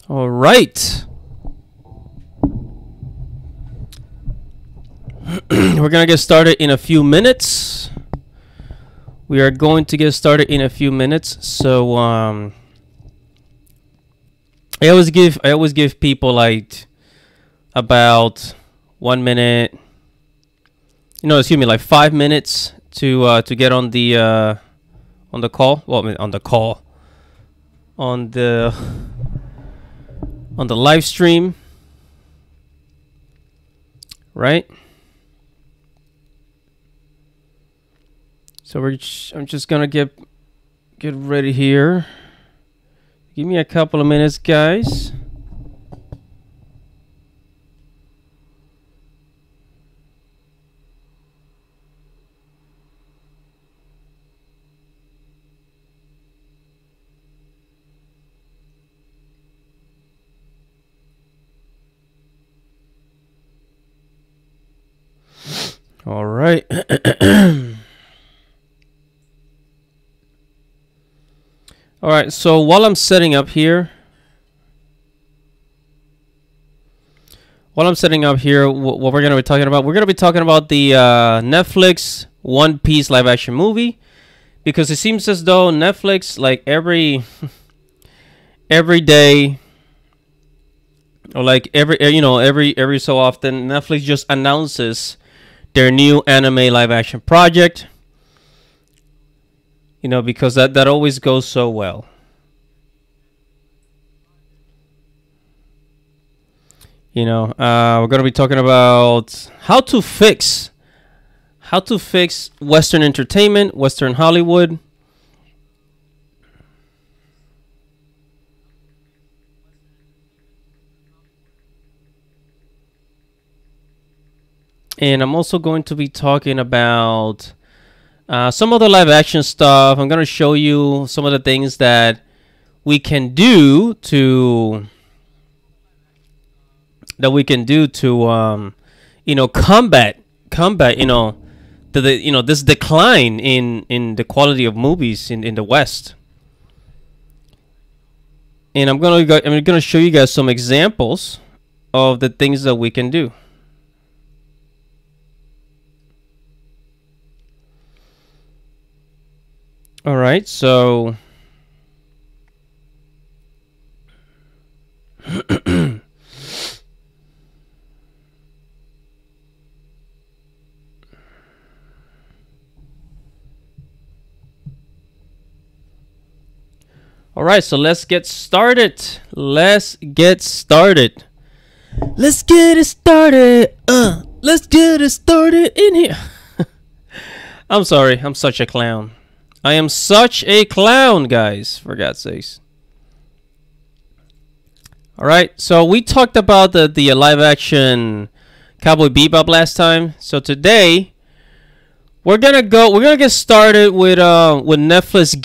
All right. We're going to get started in a few minutes. We are going to get started in a few minutes. So I always give people like about 1 minute, excuse me, like 5 minutes to get on the call. Well, I mean, on the call, on the live stream, right? So I'm just gonna get ready here. Give me a couple of minutes, guys. All right. All right, so while I'm setting up here, what we're going to be talking about, we're going to be talking about the Netflix One Piece live action movie, because it seems as though Netflix, like every day, or like every so often, Netflix just announces their new anime live action project. Because that always goes so well. We're going to be talking about how to fix Western entertainment, Western Hollywood. And I'm also going to be talking about some of the live action stuff. I'm going to show you some of the things that we can do to combat this decline in the quality of movies in the West. And I'm going to show you guys some examples of the things that we can do. All right, so all right, so let's get started. Let's get it started. Let's get it started in here. I'm sorry, I'm such a clown. I am such a clown, guys, for God's sakes. All right, so we talked about the live action Cowboy Bebop last time. So today we're gonna get started with Netflix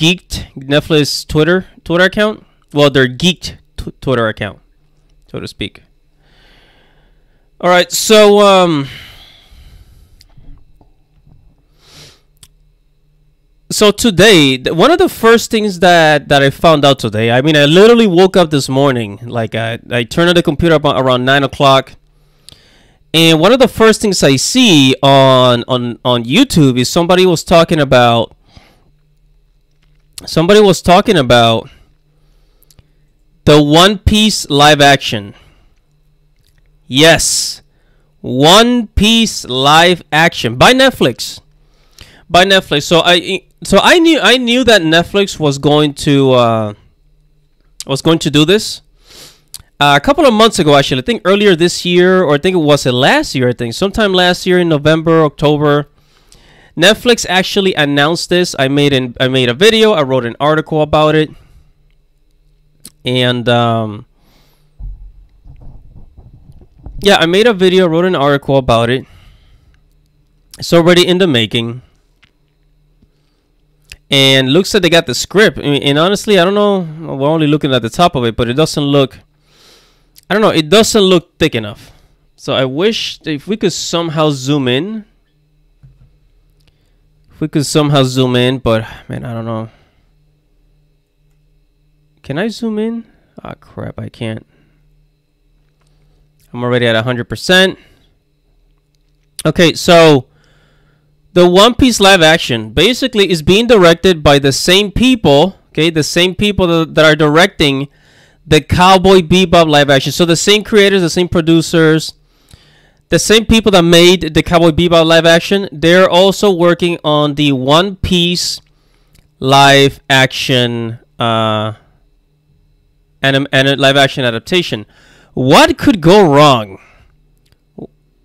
Twitter account. Well, their geeked Twitter account, so to speak. All right, so So today, one of the first things that I found out today, I mean, I literally woke up this morning, like I turned on the computer around 9 o'clock, and one of the first things I see on YouTube is somebody was talking about the One Piece live action. Yes, One Piece live action by Netflix. So I knew that Netflix was going to do this a couple of months ago, actually. I think earlier this year, or I think it was last year. I think sometime last year in November, October, Netflix actually announced this. I made a video. I wrote an article about it, and yeah, I made a video, wrote an article about it. It's already in the making. And looks like they got the script. And honestly, I don't know. We're only looking at the top of it, but it doesn't look, I don't know. It doesn't look thick enough. So I wish if we could somehow zoom in. But man, I don't know. Can I zoom in? Ah, crap, I can't. I'm already at 100%. Okay, so the One Piece live action basically is being directed by the same people, okay? The same people that are directing the Cowboy Bebop live action. So the same creators, the same producers, the same people that made the Cowboy Bebop live action, they're also working on the One Piece live action live action adaptation. What could go wrong?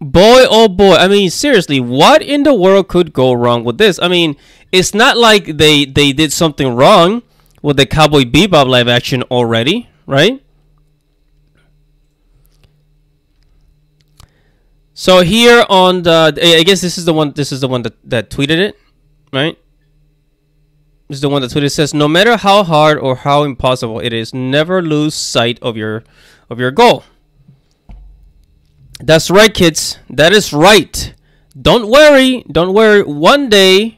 Boy, oh boy. I mean, seriously, what in the world could go wrong with this? I mean, it's not like they did something wrong with the Cowboy Bebop live action already, right? So here on the, I guess this is the one that tweeted it, right? This is the one that tweeted. It says, no matter how hard or how impossible it is, never lose sight of your goal. That's right, kids. That is right. Don't worry. Don't worry. One day,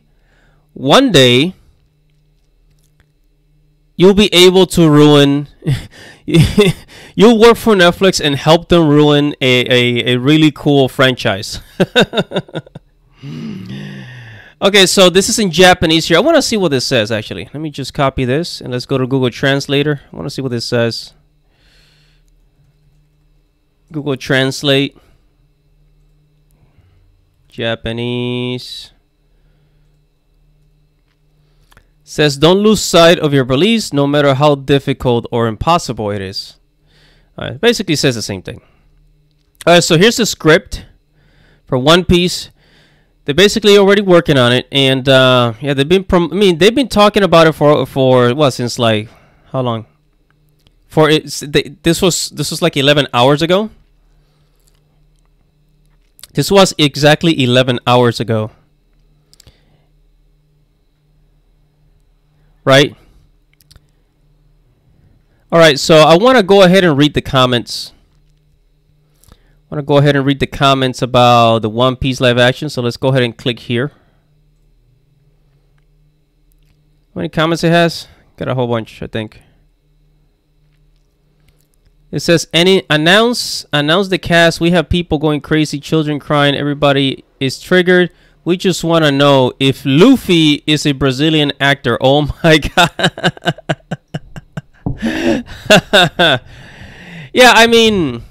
you'll be able to ruin. You'll work for Netflix and help them ruin a really cool franchise. Okay, so this is in Japanese here. I want to see what this says, actually. Let me just copy this, and let's go to Google Translator. I want to see what this says. Google Translate. Japanese. Says, don't lose sight of your beliefs, no matter how difficult or impossible it is. Basically says the same thing. Alright, so here's the script for One Piece. They're basically already working on it, and yeah, they've been talking about it for what, since like how long? This was like 11 hours ago. This was exactly 11 hours ago. Right? Alright, so I want to go ahead and read the comments. I want to go ahead and read the comments about the One Piece live action. So let's go ahead and click here. How many comments it has? Got a whole bunch, I think. It says, announce the cast. We have people going crazy, children crying, everybody is triggered. We just want to know if Luffy is a Brazilian actor. Oh my god. Yeah, I mean,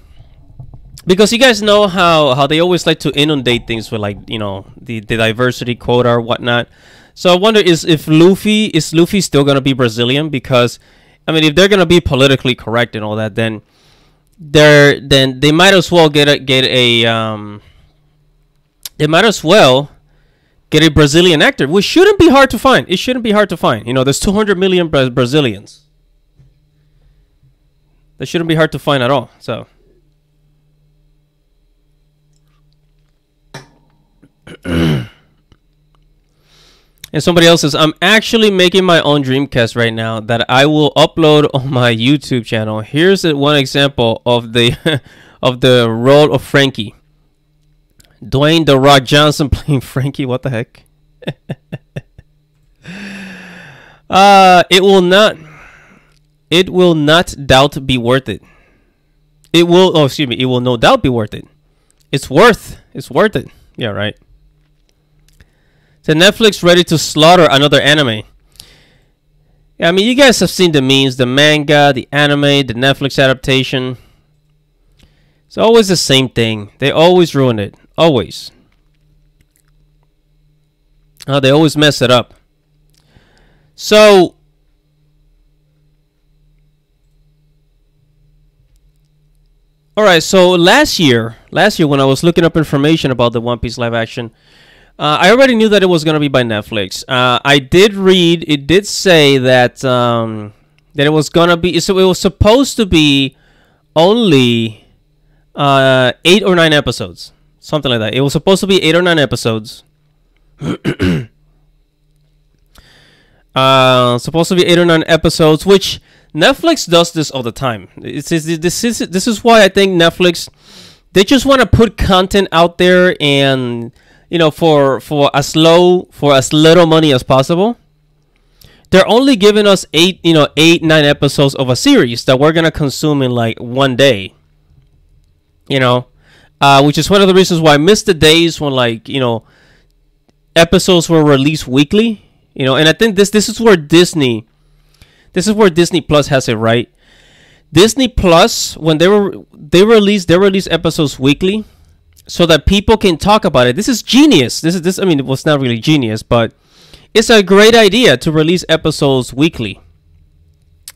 because you guys know how they always like to inundate things with, like, you know, the diversity quota or whatnot. So I wonder is Luffy still gonna be Brazilian? Because I mean, if they're gonna be politically correct and all that, then they might as well get a Brazilian actor, which shouldn't be hard to find. It shouldn't be hard to find. You know, there's 200 million Brazilians. That shouldn't be hard to find at all. So. And somebody else says, I'm actually making my own Dreamcast right now that I will upload on my YouTube channel. Here's one example of the of the role of Frankie. Dwayne "The Rock" Johnson playing Frankie. What the heck? It will not doubt be worth it. It will, oh excuse me, it will no doubt be worth it. It's worth it. Yeah, right. So Netflix ready to slaughter another anime. Yeah, I mean, you guys have seen the memes, the manga, the anime, the Netflix adaptation. It's always the same thing. They always ruin it. Always. They always mess it up. So alright, so last year when I was looking up information about the One Piece live action, I already knew that it was going to be by Netflix. I did read, it did say that that it was going to be, so it was supposed to be only 8 or 9 episodes. Something like that. It was supposed to be 8 or 9 episodes. Supposed to be 8 or 9 episodes, which Netflix does this all the time. This is why I think Netflix, they just want to put content out there, and you know, for as little money as possible. they're only giving us 8, 9 episodes of a series that we're gonna consume in like one day. Which is one of the reasons why I miss the days when episodes were released weekly. And I think this is where Disney Plus has it right. Disney Plus, when they release episodes weekly, so that people can talk about it. This is genius. I mean, it was not really genius, but it's a great idea to release episodes weekly.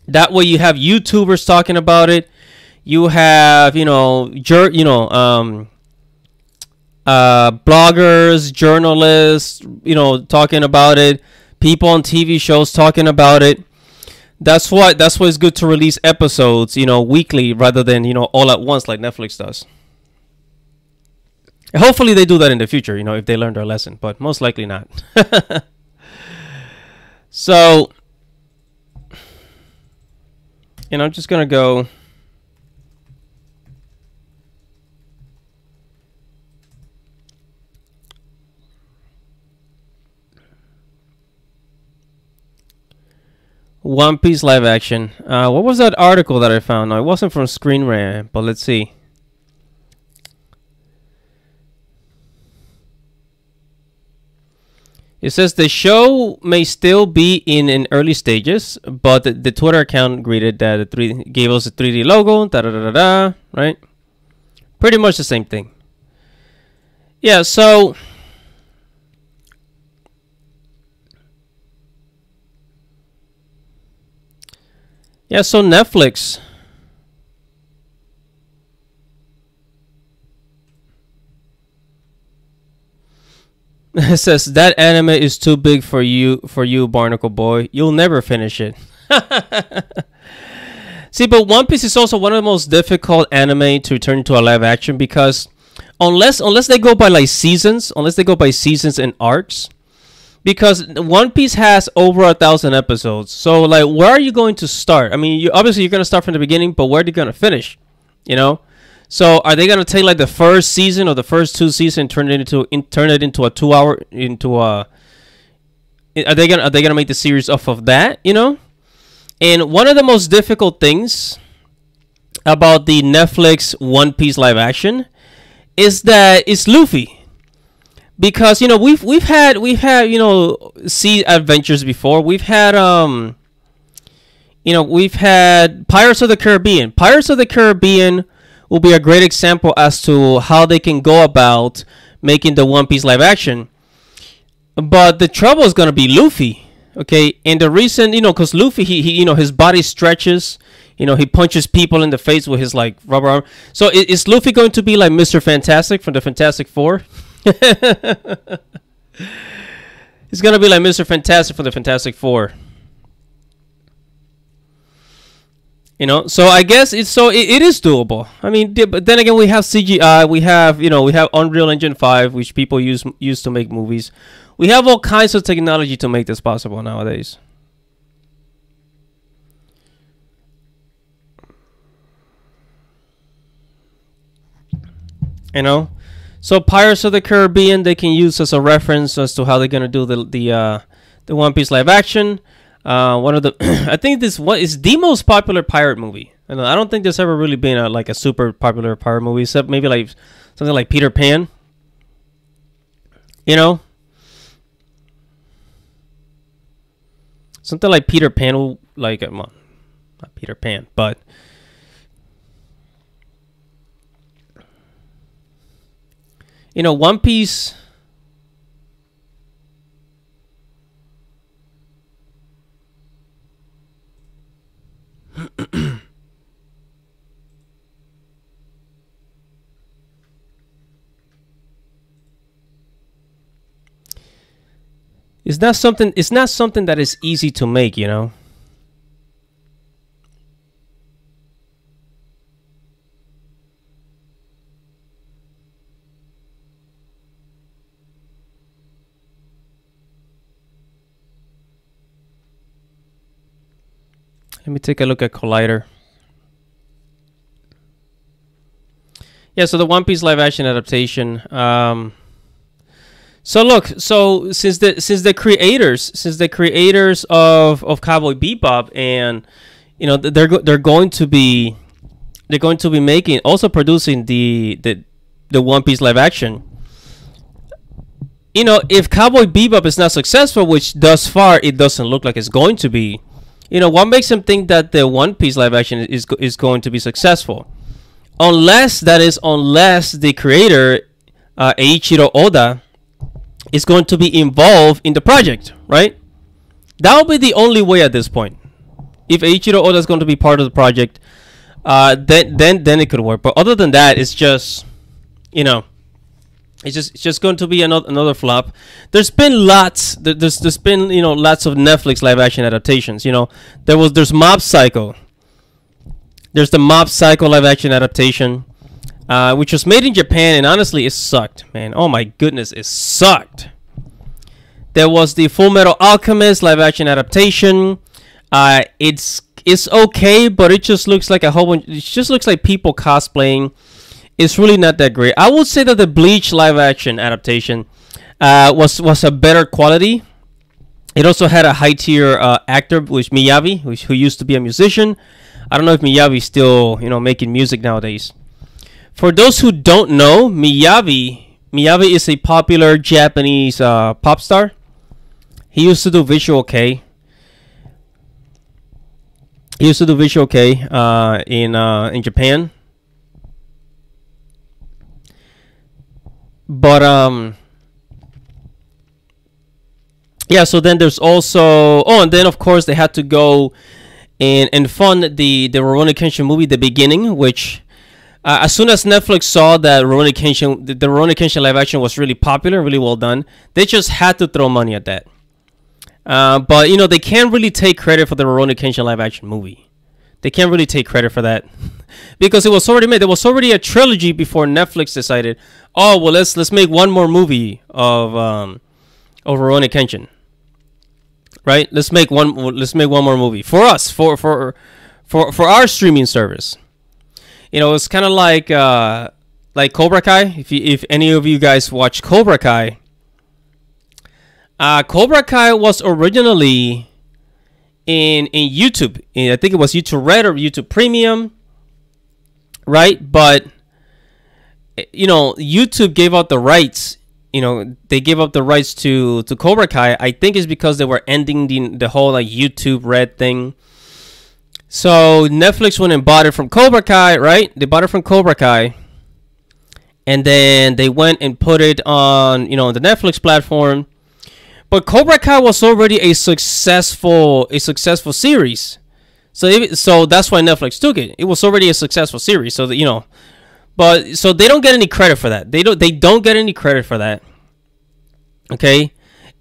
That way, you have YouTubers talking about it. You have bloggers, journalists, talking about it. People on TV shows talking about it. That's why it's good to release episodes, weekly rather than, all at once like Netflix does. And hopefully they do that in the future, if they learn their lesson, but most likely not. So, I'm just going to go. One Piece live action. What was that article that I found? No, it wasn't from Screen Rant, but let's see. It says the show may still be in early stages, but the Twitter account greeted that gave us a 3D logo, right? Pretty much the same thing. Yeah, so Netflix. It says that anime is too big for you, Barnacle Boy. You'll never finish it. See, but One Piece is also one of the most difficult anime to turn into a live action because unless they go by seasons, and arcs. Because One Piece has over 1,000 episodes. So, where are you going to start? I mean, you're going to start from the beginning, but where are you going to finish? So, are they going to take, the first season or the first 2 seasons and turn it into a 2-hour, are they going to make the series off of that, And one of the most difficult things about the Netflix One Piece live action is that it's Luffy. Because we've had sea adventures before. We've had Pirates of the Caribbean. Pirates of the Caribbean will be a great example as to how they can go about making the One Piece live action. But the trouble is gonna be Luffy, okay? And the reason, because Luffy, he his body stretches. He punches people in the face with his rubber arm. So is Luffy going to be like Mr. Fantastic from the Fantastic Four? He's gonna be like Mr. Fantastic from the Fantastic Four. So I guess it is doable. I mean, but then again, we have CGI, we have Unreal Engine 5, which people use to make movies. We have all kinds of technology to make this possible nowadays. So Pirates of the Caribbean they can use as a reference as to how they're gonna do the One Piece live action. One of the I think this one is the most popular pirate movie. I don't think there's ever really been a super popular pirate movie except maybe something like Peter Pan. Something like Peter Pan, not Peter Pan, but. One Piece. It's not something that is easy to make, Let me take a look at Collider. Yeah, so the One Piece live action adaptation. So look, so since the creators of Cowboy Bebop, and they're going to be making, also producing the One Piece live action. If Cowboy Bebop is not successful, which thus far it doesn't look like it's going to be, what makes them think that the One Piece live action is going to be successful? Unless the creator, Eiichiro Oda, is going to be involved in the project, right? That will be the only way at this point. If Eiichiro Oda is going to be part of the project, then it could work. But other than that, it's just, it's just going to be another flop. There's been lots. There's been lots of Netflix live action adaptations. There's Mob Psycho. There's the Mob Psycho live action adaptation, which was made in Japan, and honestly, it sucked, man. Oh my goodness, it sucked. There was the Full Metal Alchemist live action adaptation. It's okay, but it just looks like a whole bunch. It just looks like people cosplaying. It's really not that great. I would say that the Bleach live action adaptation was a better quality. It also had a high tier actor, which Miyavi, who used to be a musician. I don't know if Miyavi's still making music nowadays. For those who don't know, Miyavi is a popular Japanese pop star. He used to do Visual Kei. He used to do Visual Kei in Japan. But yeah, so then there's also, and then of course they had to go and fund the Rurouni Kenshin movie, The Beginning, which as soon as Netflix saw that the Rurouni Kenshin live action was really popular, really well done, they just had to throw money at that. But they can't really take credit for the Rurouni Kenshin live action movie. They can't really take credit for that because it was already made. There was already a trilogy before Netflix decided, oh well, let's make one more movie of Rurouni Kenshin. Right? Let's make one more movie for us, for our streaming service. It's kind of like Cobra Kai. If any of you guys watch Cobra Kai, Cobra Kai was originally in YouTube. I think it was YouTube Red or YouTube Premium, right? But YouTube gave out the rights. They gave up the rights to Cobra Kai. I think it's because they were ending the whole YouTube Red thing. So Netflix went and bought it from Cobra Kai, right? They bought it from Cobra Kai, and then they went and put it on the Netflix platform. But Cobra Kai was already a successful series, so that's why Netflix took it. It was already a successful series, so that but so they don't get any credit for that. They don't get any credit for that. Okay,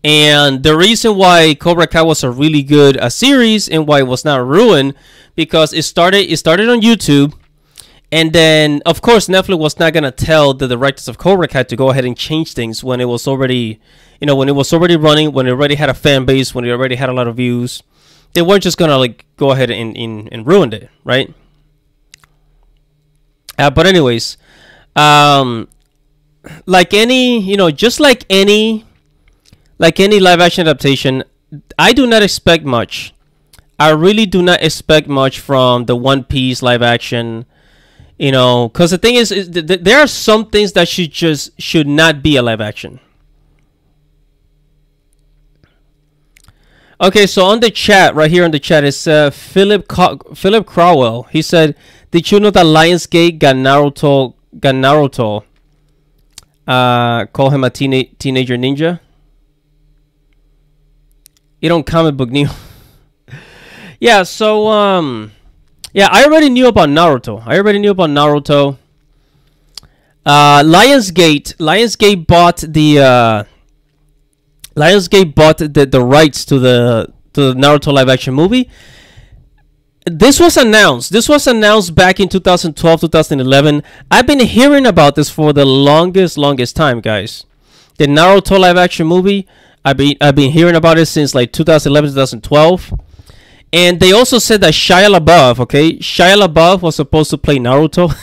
and the reason why Cobra Kai was a really good series and why it was not ruined because it started on YouTube. And then, of course, Netflix was not gonna tell the directors of Cobra Kai to go ahead and change things when it was already, when it was already running, when it already had a fan base, when it already had a lot of views. They weren't just gonna go ahead and ruin it, right? But anyways, like any, just like any live action adaptation, I do not expect much. I really do not expect much from the One Piece live action. Because the thing is there are some things that should not be a live action. Okay, so on the chat, right here on the chat, is Philip Crowell. He said, "Did you know that Lionsgate got Naruto? Call him a teenager ninja." You don't comic book news. Yeah, so yeah, I already knew about Naruto. Lionsgate bought the rights to the Naruto live action movie. This was announced back in 2012, 2011. I've been hearing about this for the longest time, guys. The Naruto live action movie, I've been hearing about it since like 2011, 2012. And they also said that Shia LaBeouf was supposed to play Naruto.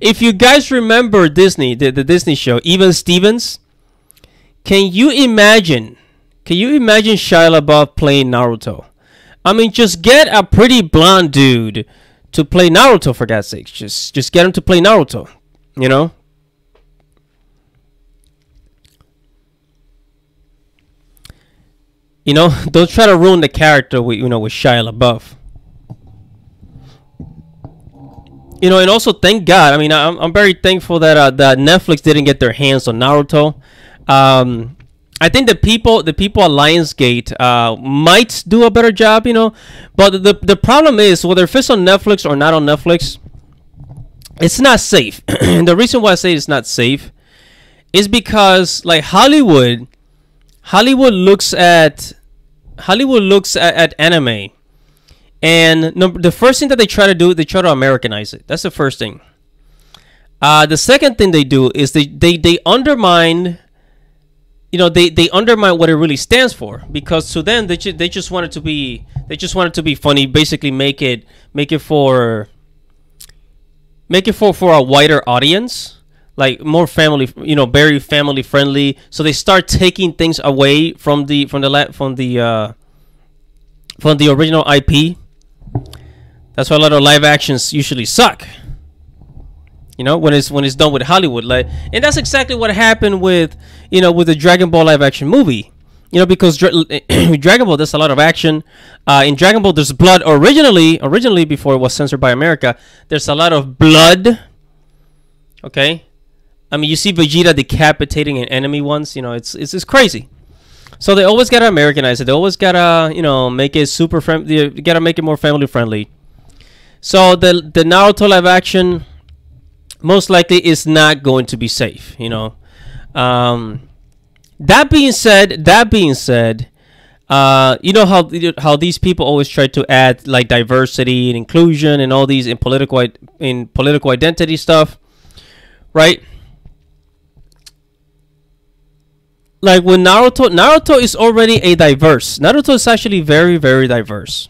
If you guys remember Disney, the Disney show, Even Stevens, can you imagine? Can you imagine Shia LaBeouf playing Naruto? I mean, just get a pretty blonde dude to play Naruto, for God's sake. Just get him to play Naruto, you know? You know, don't try to ruin the character with, you know, with Shia LaBeouf. You know, and also thank God. I mean, I'm very thankful that that Netflix didn't get their hands on Naruto. I think the people at Lionsgate might do a better job, you know. But the problem is, whether if it's on Netflix or not on Netflix, it's not safe. And the reason why I say it's not safe is because, like, Hollywood looks at anime, and the first thing that they try to do, they try to Americanize it. That's the first thing. The second thing they do is they undermine, you know, they undermine what it really stands for, because to them they just want it to be funny. Basically, make it for a wider audience, like more family, you know, very family friendly. So they start taking things away from the original IP. That's why a lot of live actions usually suck. You know, when it's done with Hollywood, like, and that's exactly what happened with, you know, with the Dragon Ball live action movie. You know, because Dragon Ball, there's a lot of action. In Dragon Ball, there's blood. Originally before it was censored by America, there's a lot of blood. Okay, I mean, you see Vegeta decapitating an enemy once. You know, it's crazy. So they always gotta Americanize it. They always gotta, you know, make it super friendly. You gotta make it more family friendly. So the Naruto live action most likely is not going to be safe. You know. That being said, you know how these people always try to add, like, diversity and inclusion and all these in political identity stuff, right? Like, with Naruto is already Naruto is actually very, very diverse.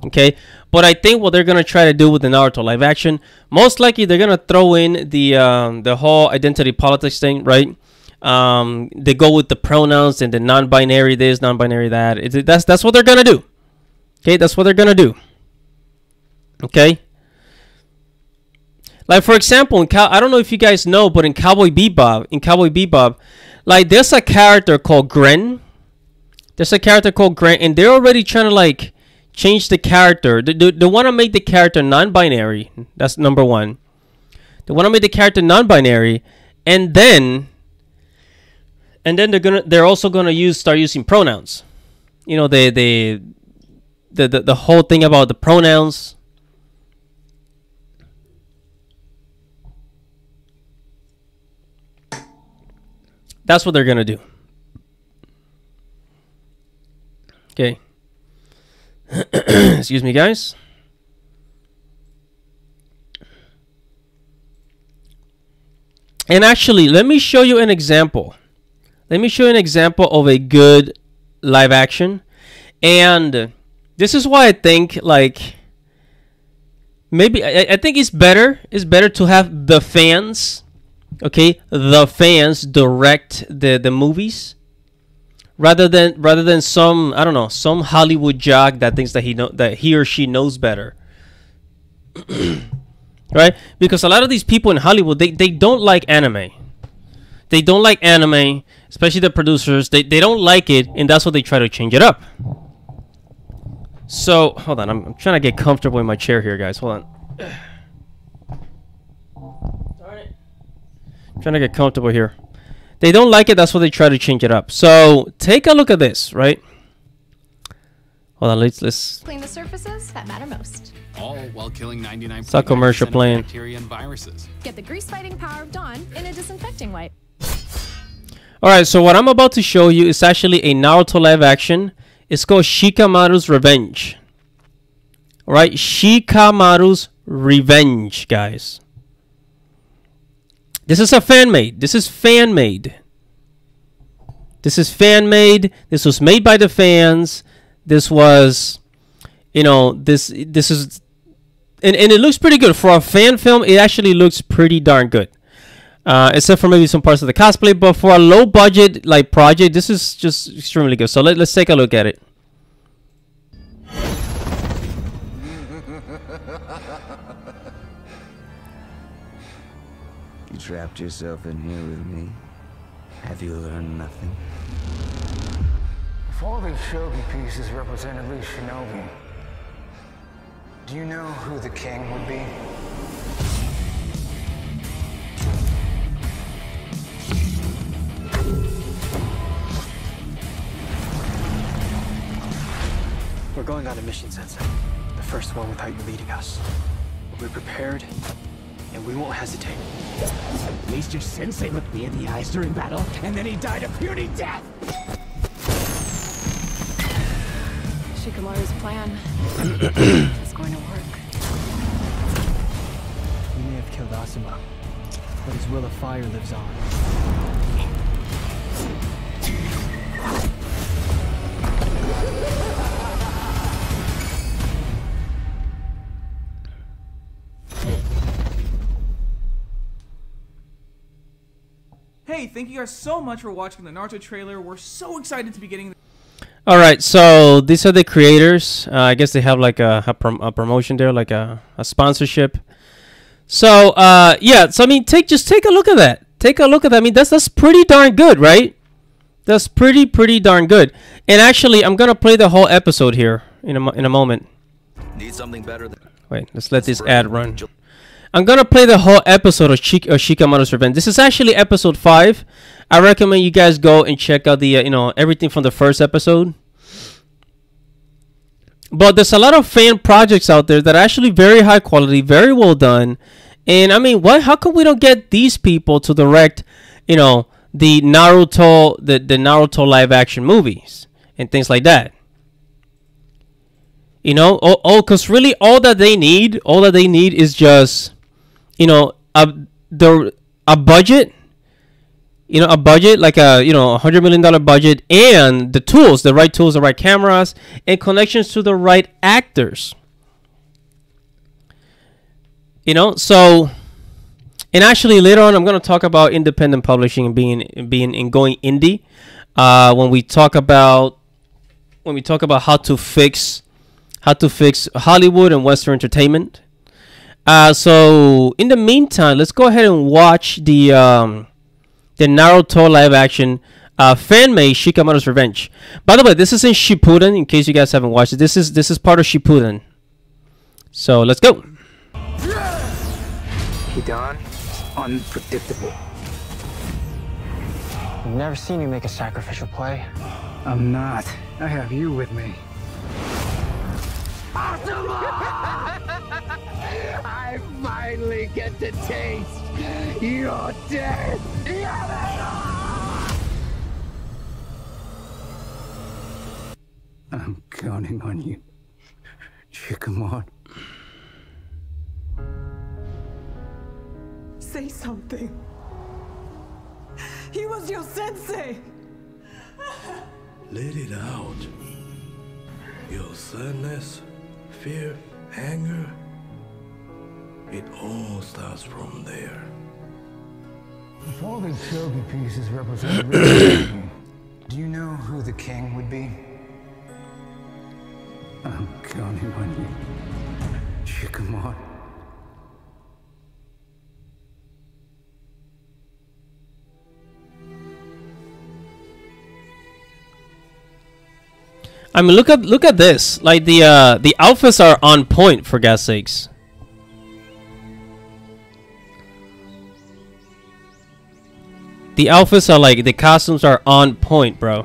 Okay, but I think what they're gonna try to do with the Naruto live action, most likely they're gonna throw in the whole identity politics thing, right? They go with the pronouns and the non-binary this, non-binary that. That's what they're gonna do. Okay, that's what they're gonna do. Okay. Like, for example, I don't know if you guys know, but in Cowboy Bebop, like, there's a character called Gren. And they're already trying to, like, change the character. They want to make the character non-binary. That's number one. They want to make the character non-binary, and then they're also gonna start using pronouns. You know, the whole thing about the pronouns. That's what they're gonna do. Okay. Excuse me, guys. And actually, let me show you an example. Let me show you an example of a good live action. And this is why I think, like, maybe I think it's better to have the fans, okay, the fans direct the movies, rather than some, I don't know, some Hollywood jock that thinks that he or she knows better. Right? Because a lot of these people in Hollywood, they don't like anime. They don't like anime, especially the producers. They don't like it, and that's what they try to change it up. So, hold on. I'm trying to get comfortable in my chair here, guys. Hold on. Alright. I'm trying to get comfortable here. They don't like it, that's why they try to change it up. So, take a look at this, right? Hold on, let's clean the surfaces that matter most. All while killing 99% It's a commercial of playing. bacteria and viruses. Get the grease-fighting power of Dawn in a disinfecting wipe. Alright, so what I'm about to show you is actually a Naruto live action. It's called Shikamaru's Revenge. Alright, Shikamaru's Revenge, guys. This is a fan-made. This is fan-made. This is fan-made. This was made by the fans. This was, you know, this is and it looks pretty good for a fan film. It actually looks pretty darn good. Except for maybe some parts of the cosplay, but for a low budget like project, this is just extremely good. So let's take a look at it. You trapped yourself in here with me. Have you learned nothing? If all these shogi pieces represented Lee Shinobi, do you know who the king would be? We're going on a mission, Sensei. The first one without you leading us. We're prepared, and we won't hesitate. At least your sensei looked me in the eyes during battle, and then he died a puny death! Shikamaru's plan is going to work. We may have killed Asuma, but his will of fire lives on. Hey, thank you guys so much for watching the Naruto trailer. We're so excited to be getting. All right, so these are the creators. I guess they have like a promotion there, like a sponsorship. So yeah, so I mean, just take a look at that. Take a look at that. I mean, that's pretty darn good, right? That's pretty darn good. And actually, I'm gonna play the whole episode here in a moment. Need something better than... Wait, let's let this ad run. I'm gonna play the whole episode of Shikamaru's Revenge. This is actually episode 5. I recommend you guys go and check out the you know, everything from the first episode. But there's a lot of fan projects out there that are actually very high quality, very well done. And I mean, how come we don't get these people to direct, you know, the Naruto Naruto live action movies and things like that? You know, because really all that they need is just, you know, a budget, you know, a budget like a, you know, $100 million budget, and the right tools, the right cameras, and connections to the right actors. You know, so, and actually later on I'm going to talk about independent publishing and being going indie. When we talk about how to fix Hollywood and Western entertainment. So in the meantime, let's go ahead and watch the Naruto live action fan-made Shikamaru's Revenge. By the way, this is in Shippuden, in case you guys haven't watched it. This is part of Shippuden. So let's go. Hidan, unpredictable. I've never seen you make a sacrificial play. I'm not. I have you with me. I finally get to taste your death! I'm counting on you, Shikamaru. Say something. He was your sensei. Let it out. Your sadness, fear, anger, it all starts from there. If all these shogi pieces represent Lee, do you know who the king would be? I'm counting on you, Shikamaru. I mean, look at this. Like the outfits are on point, for God's sakes. The outfits are like, the costumes are on point, bro.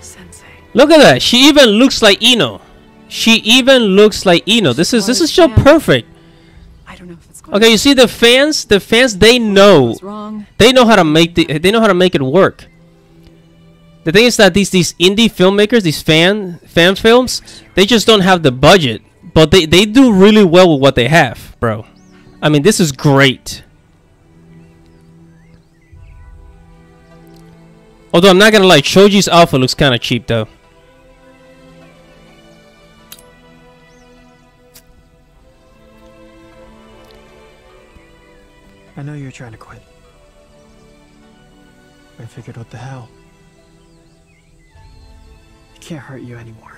Sensei. Look at that. She even looks like Ino. She even looks like Ino. This is so perfect. I don't know if it's going. Okay, you see the fans, they know. Wrong. They know how to make it work. The thing is that these indie filmmakers, these fan films, they just don't have the budget, but they do really well with what they have, bro. I mean, this is great. Although I'm not gonna lie, Choji's outfit looks kind of cheap though. I know you're trying to quit. I figured, what the hell? It can't hurt you anymore.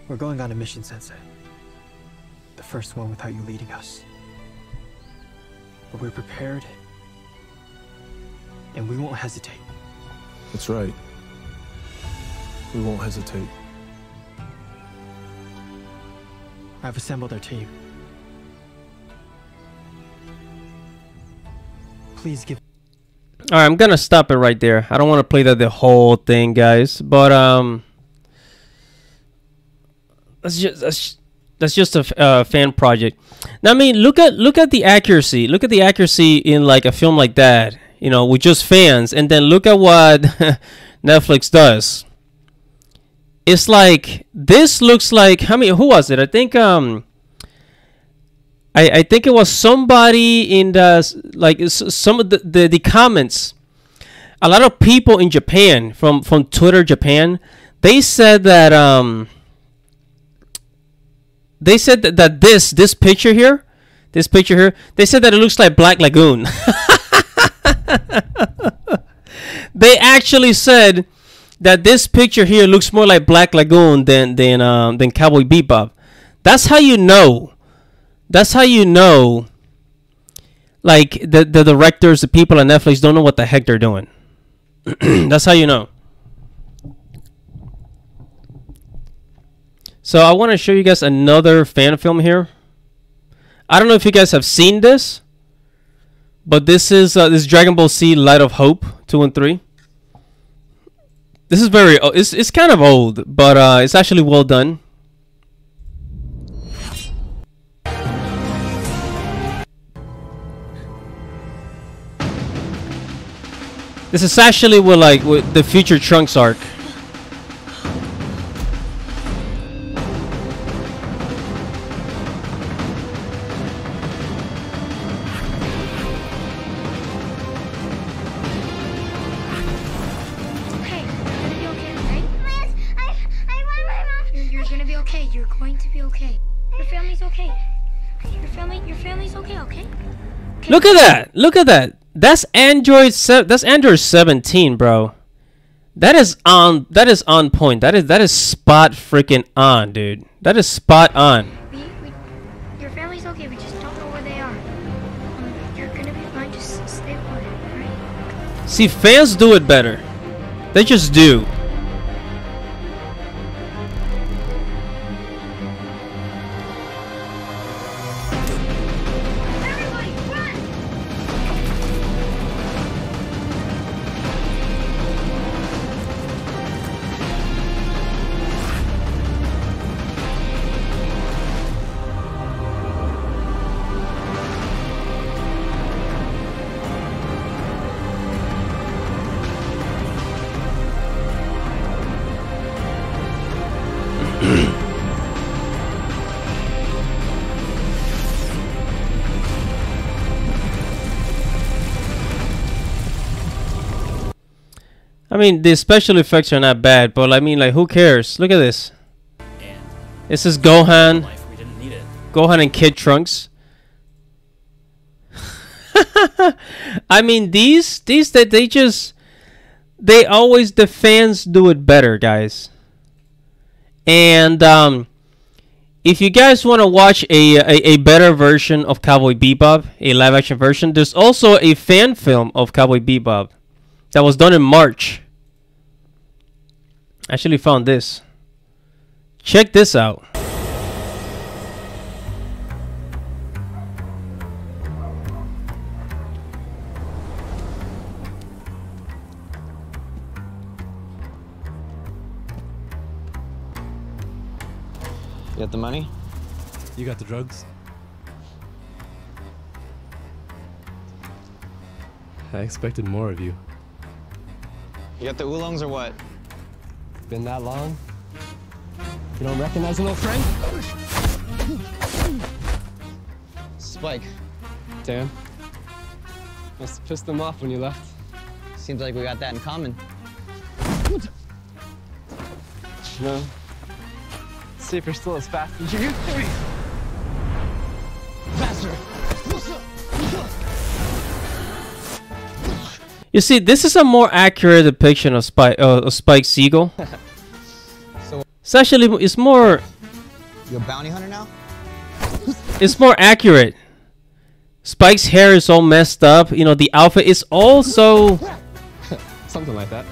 We're going on a mission, Sensei. The first one without you leading us. But we're prepared, and we won't hesitate. That's right. We won't hesitate. I've assembled our team. Please give. All right, I'm gonna stop it right there. I don't want to play that the whole thing, guys. But that's just a fan project. Now, I mean, look at the accuracy. Look at the accuracy in like a film like that. You know, with just fans, and then look at what Netflix does. It's like this looks like, I mean, who was it? I think I think it was somebody in the like some of the comments. A lot of people in Japan from Twitter Japan, they said that this picture here, they said that it looks like Black Lagoon. They actually said that this picture here looks more like Black Lagoon than Cowboy Bebop. That's how you know. That's how you know. Like the directors, the people at Netflix don't know what the heck they're doing. That's how you know. So I want to show you guys another fan film here. I don't know if you guys have seen this, but this is this Dragon Ball Z Light of Hope 2 and 3. This is very it's kind of old, but it's actually well done. This is actually with the future Trunks arc. Look at that! Look at that! That's Android 17, bro. That is on point. That is spot freaking on, dude. That is spot on. Your family's okay. We just don't know where they are. You're gonna be fine. Just stay quiet, alright? See, fans do it better. They just do. I mean, the special effects are not bad, but I mean, like, who cares? Look at this. This is Gohan. Gohan and Kid Trunks. I mean, the fans do it better, guys. And if you guys want to watch a better version of Cowboy Bebop, a live action version, there's also a fan film of Cowboy Bebop that was done in March. I actually found this. Check this out. You got the money? You got the drugs? I expected more of you. You got the oolongs or what? Been that long? You don't recognize an old friend? Spike. Dan? Must have pissed them off when you left. Seems like we got that in common. No. See if you're still as fast as you used to be. Faster. You see, this is a more accurate depiction of Spike Seagal. So It's more. you're a bounty hunter now? It's more accurate. Spike's hair is all messed up. You know, the outfit is also something like that.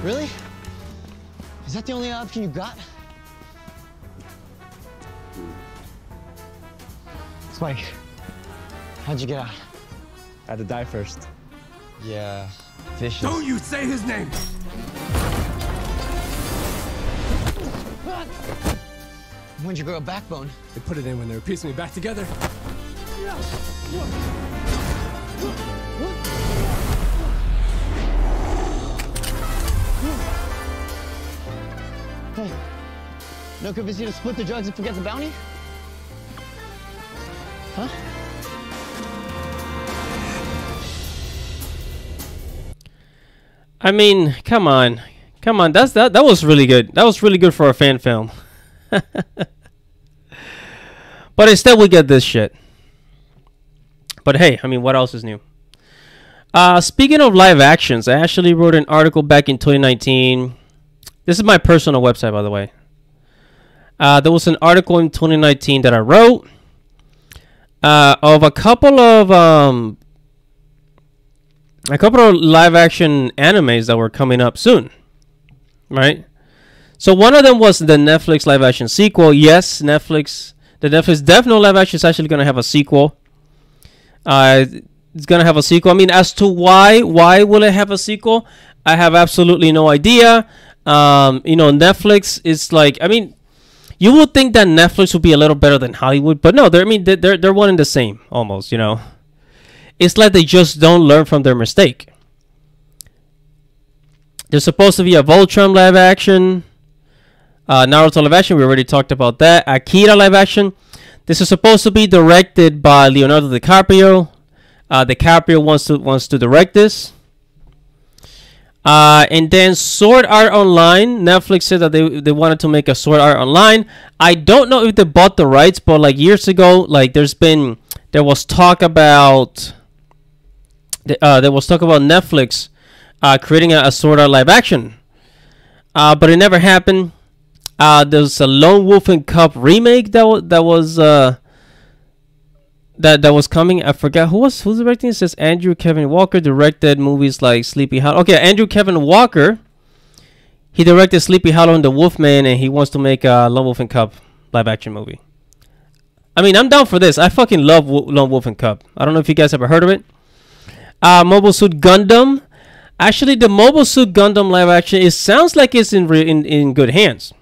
Really? Is that the only option you got? Spike, how'd you get out? I had to die first. Yeah, vicious. Don't you say his name! When'd you grow a backbone? They put it in when they were piecing me back together. Hey, no convince you to split the drugs and forget the bounty? Huh? I mean, come on. Come on. That was really good. That was really good for a fan film. But instead we get this shit. But hey, I mean, what else is new? Speaking of live actions, I actually wrote an article back in 2019. This is my personal website, by the way. There was an article in 2019 that I wrote of a couple of live action animes that were coming up soon, right? So one of them was the Netflix live action sequel. Yes, the Netflix Death Note live action is actually going to have a sequel. It's going to have a sequel. I mean, as to why will it have a sequel? I have absolutely no idea. You know, Netflix is like, I mean, you would think that Netflix would be a little better than Hollywood, but no, they're one and the same almost, you know. It's like they just don't learn from their mistake. There's supposed to be a Voltron live action, Naruto live action. We already talked about that. Akira live action. This is supposed to be directed by Leonardo DiCaprio. DiCaprio wants to direct this. And then Sword Art Online. Netflix said that they wanted to make a Sword Art Online. I don't know if they bought the rights, but like years ago, like there was talk about Netflix creating a Sword Art live action, but it never happened. There's a Lone Wolf and Cub remake that was coming. I forgot who's directing. It says Andrew Kevin Walker directed movies like Sleepy Hollow. Okay, Andrew Kevin Walker. He directed Sleepy Hollow and The Wolfman, and he wants to make a Lone Wolf and Cub live action movie. I mean, I'm down for this. I fucking love Lone Wolf and Cub. I don't know if you guys ever heard of it. Mobile Suit Gundam. Actually, the Mobile Suit Gundam live action, it sounds like it's in good hands.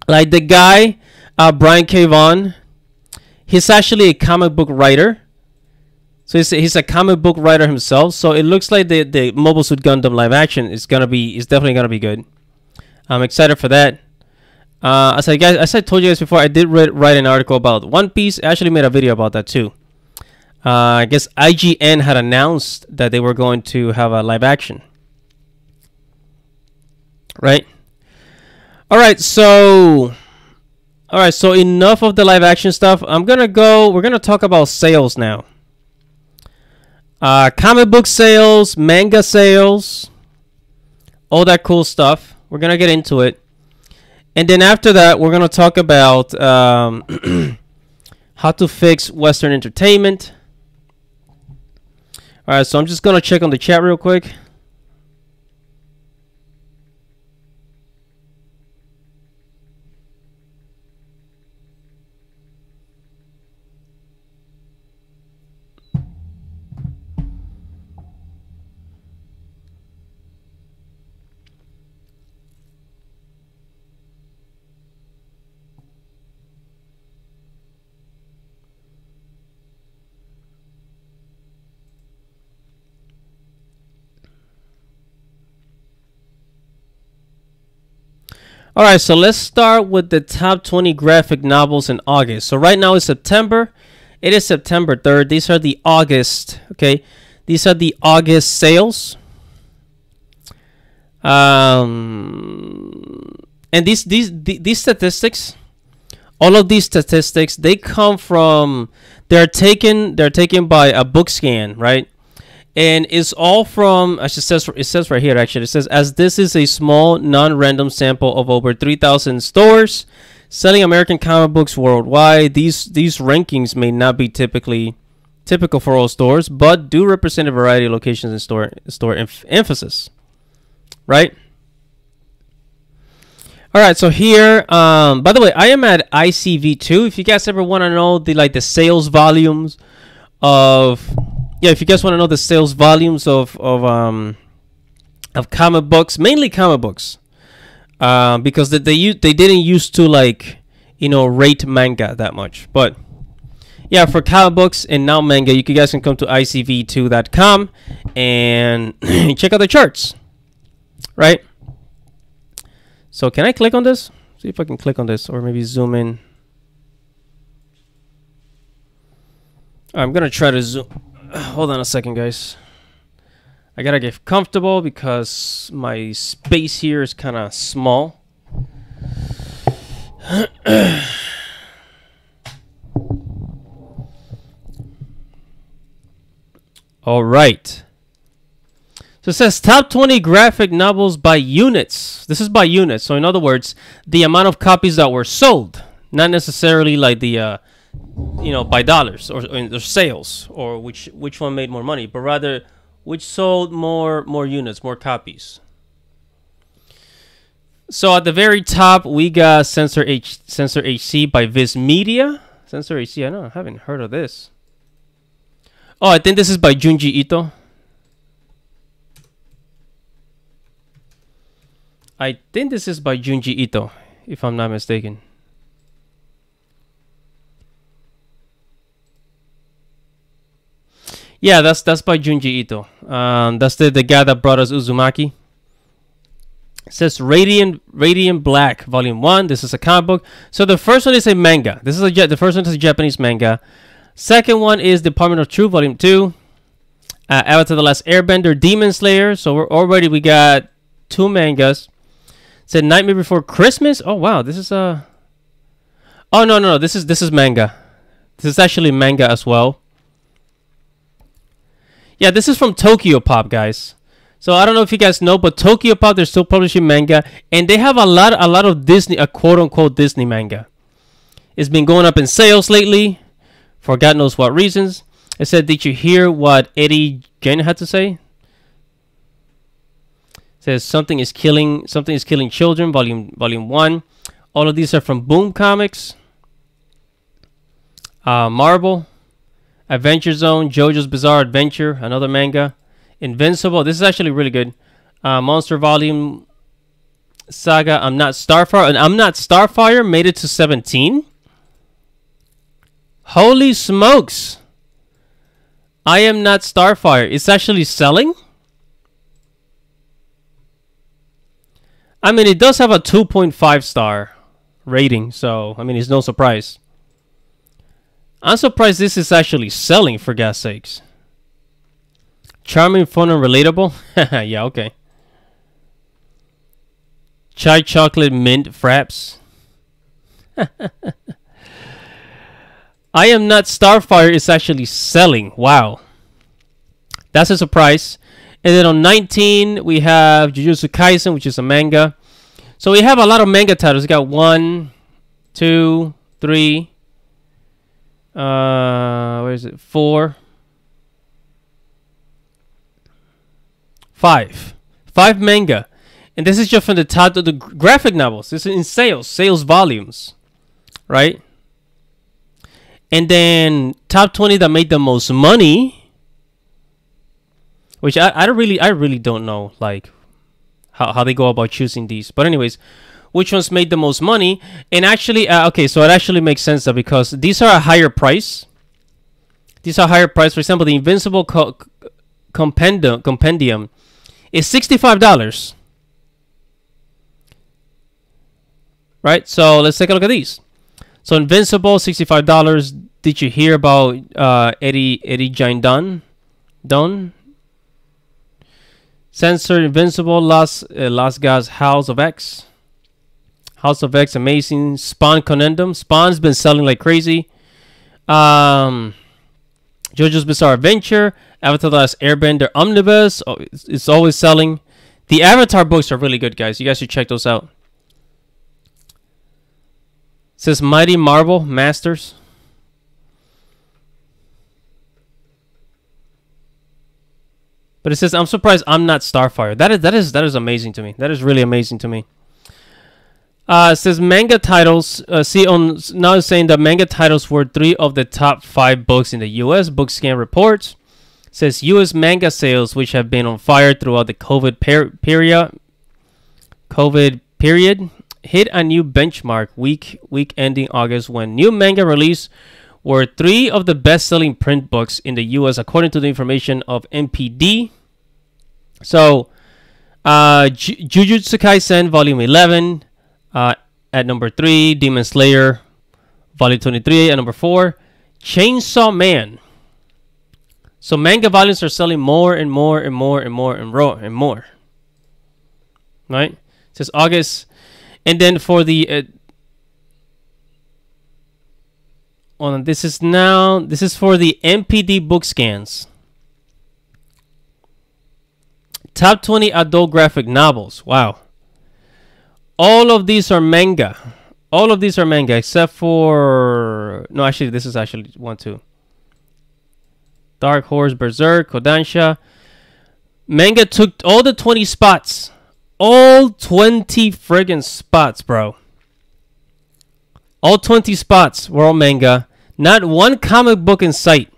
Like the guy, Brian K. Vaughan, he's actually a comic book writer. So he's a comic book writer himself. So it looks like the Mobile Suit Gundam live action is definitely gonna be good. I'm excited for that. As I told you guys before, I did write an article about One Piece. I actually made a video about that too. I guess IGN had announced that they were going to have a live action. Right? Alright, so enough of the live action stuff. We're gonna talk about sales now. Comic book sales, manga sales, all that cool stuff. We're gonna get into it. And then after that, we're gonna talk about how to fix Western entertainment. Alright, so I'm just gonna check on the chat real quick. All right, so let's start with the top 20 graphic novels in August. So right now it's September. It is September 3rd. These are the August, okay? These are the August sales. And these statistics, all of these statistics, they come from, they're taken by a book scan, right? And it's all from, it says right here, actually, it says, as this is a small non-random sample of over 3,000 stores selling American comic books worldwide, these rankings may not be typical for all stores, but do represent a variety of locations and store emphasis, right? All right, so here, by the way, I am at ICV2. If you guys ever want to know the sales volumes of, yeah, if you guys want to know the sales volumes of comic books, mainly comic books, because they didn't used to rate manga that much, but yeah, for comic books and now manga, you guys can come to ICV2.com and check out the charts, right? So can I click on this? See if I can click on this, or maybe zoom in. I'm gonna try to zoom. Hold on a second, guys. I gotta get comfortable because my space here is kind of small. All right. So it says top 20 graphic novels by units. This is by units. So in other words, the amount of copies that were sold, not necessarily like the, by dollars or sales or which one made more money, but rather which sold more units, more copies. So at the very top, we got Censor HC by Viz Media. Censor HC, I haven't heard of this. Oh, I think this is by Junji Ito. I think this is by Junji Ito, if I'm not mistaken. Yeah, that's by Junji Ito. That's the guy that brought us Uzumaki. It says Radiant Black Volume 1. This is a comic book. So the first one is a manga. The first one is a Japanese manga. Second one is Department of Truth Volume 2. Avatar: The Last Airbender, Demon Slayer. So we got 2 mangas. Said Nightmare Before Christmas. Oh wow, this is a. Oh no, this is manga. This is actually manga as well. Yeah, this is from Tokyo Pop, guys. So I don't know if you guys know, but Tokyo Pop, they're still publishing manga, and they have a lot of Disney, a quote unquote Disney manga. It's been going up in sales lately, for God knows what reasons. It said, did you hear what Eddie Jen had to say? Says something is killing children, volume 1. All of these are from Boom Comics, Marvel, Adventure Zone, JoJo's Bizarre Adventure, another manga, Invincible. This is actually really good. Monster Volume Saga. I'm Not Starfire made it to 17. Holy smokes! I Am Not Starfire. It's actually selling. I mean, it does have a 2.5 star rating, so I mean, it's no surprise. I'm surprised this is actually selling, for God's sakes. Charming, fun, and relatable. Yeah, okay. Chai chocolate mint fraps. I Am Not Starfire is actually selling. Wow. That's a surprise. And then on 19, we have Jujutsu Kaisen, which is a manga. So we have a lot of manga titles. We got 1, 2, 3. Where is it? 4. 5. 5 manga. And this is just from the top of the graphic novels. This is in sales volumes. Right? And then top 20 that made the most money. Which I really don't know, like, how they go about choosing these. But anyways, which ones made the most money? And actually, okay, so it actually makes sense though, because these are a higher price. These are higher price. For example, the Invincible Compendium is $65. right? So let's take a look at these. So Invincible, $65. Did you hear about Eddie Jane Dunn? Censored Invincible, Las Gas, House of X. House of X, amazing. Spawn Conundrum. Spawn's been selling like crazy. JoJo's Bizarre Adventure. Avatar: The Last Airbender Omnibus. Oh, it's always selling. The Avatar books are really good, guys. You guys should check those out. It says Mighty Marvel Masters. But it says, I'm surprised I'm not Starfire. That is amazing to me. That is really amazing to me. It says manga titles. Now it's saying that manga titles were 3 of the top 5 books in the U.S. Bookscan reports. It says U.S. manga sales, which have been on fire throughout the COVID period, hit a new benchmark week ending August when new manga release were 3 of the best-selling print books in the U.S. according to the information of NPD. So, Jujutsu Kaisen Volume 11 at number 3, Demon Slayer Volume 23 at number 4, Chainsaw Man. So manga volumes are selling more and more and more and more and more. Right? It says August, and then for the this is for the NPD book scans. Top 20 adult graphic novels. Wow. All of these are manga. All of these are manga except for... No, actually, this is actually 1, 2. Dark Horse, Berserk, Kodansha. Manga took all the 20 spots. All 20 friggin' spots, bro. All 20 spots were all manga. Not one comic book in sight.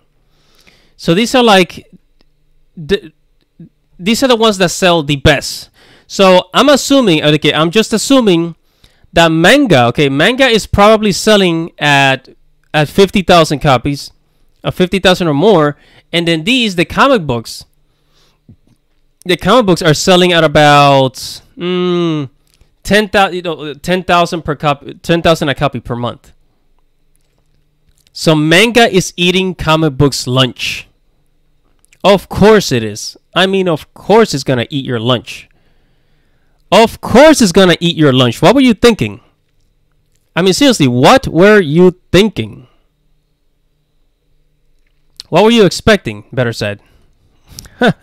So these are like... These are the ones that sell the best. So I'm assuming... Okay, I'm just assuming that manga... Okay, manga is probably selling at 50,000 copies. 50,000 or more. And then the comic books... The comic books are selling at about... 10,000 per copy, 10,000 a copy per month. So manga is eating comic books lunch. Of course it is. I mean, of course it's gonna eat your lunch. Of course it's gonna eat your lunch. What were you thinking? I mean, seriously, what were you thinking? What were you expecting? Better said. And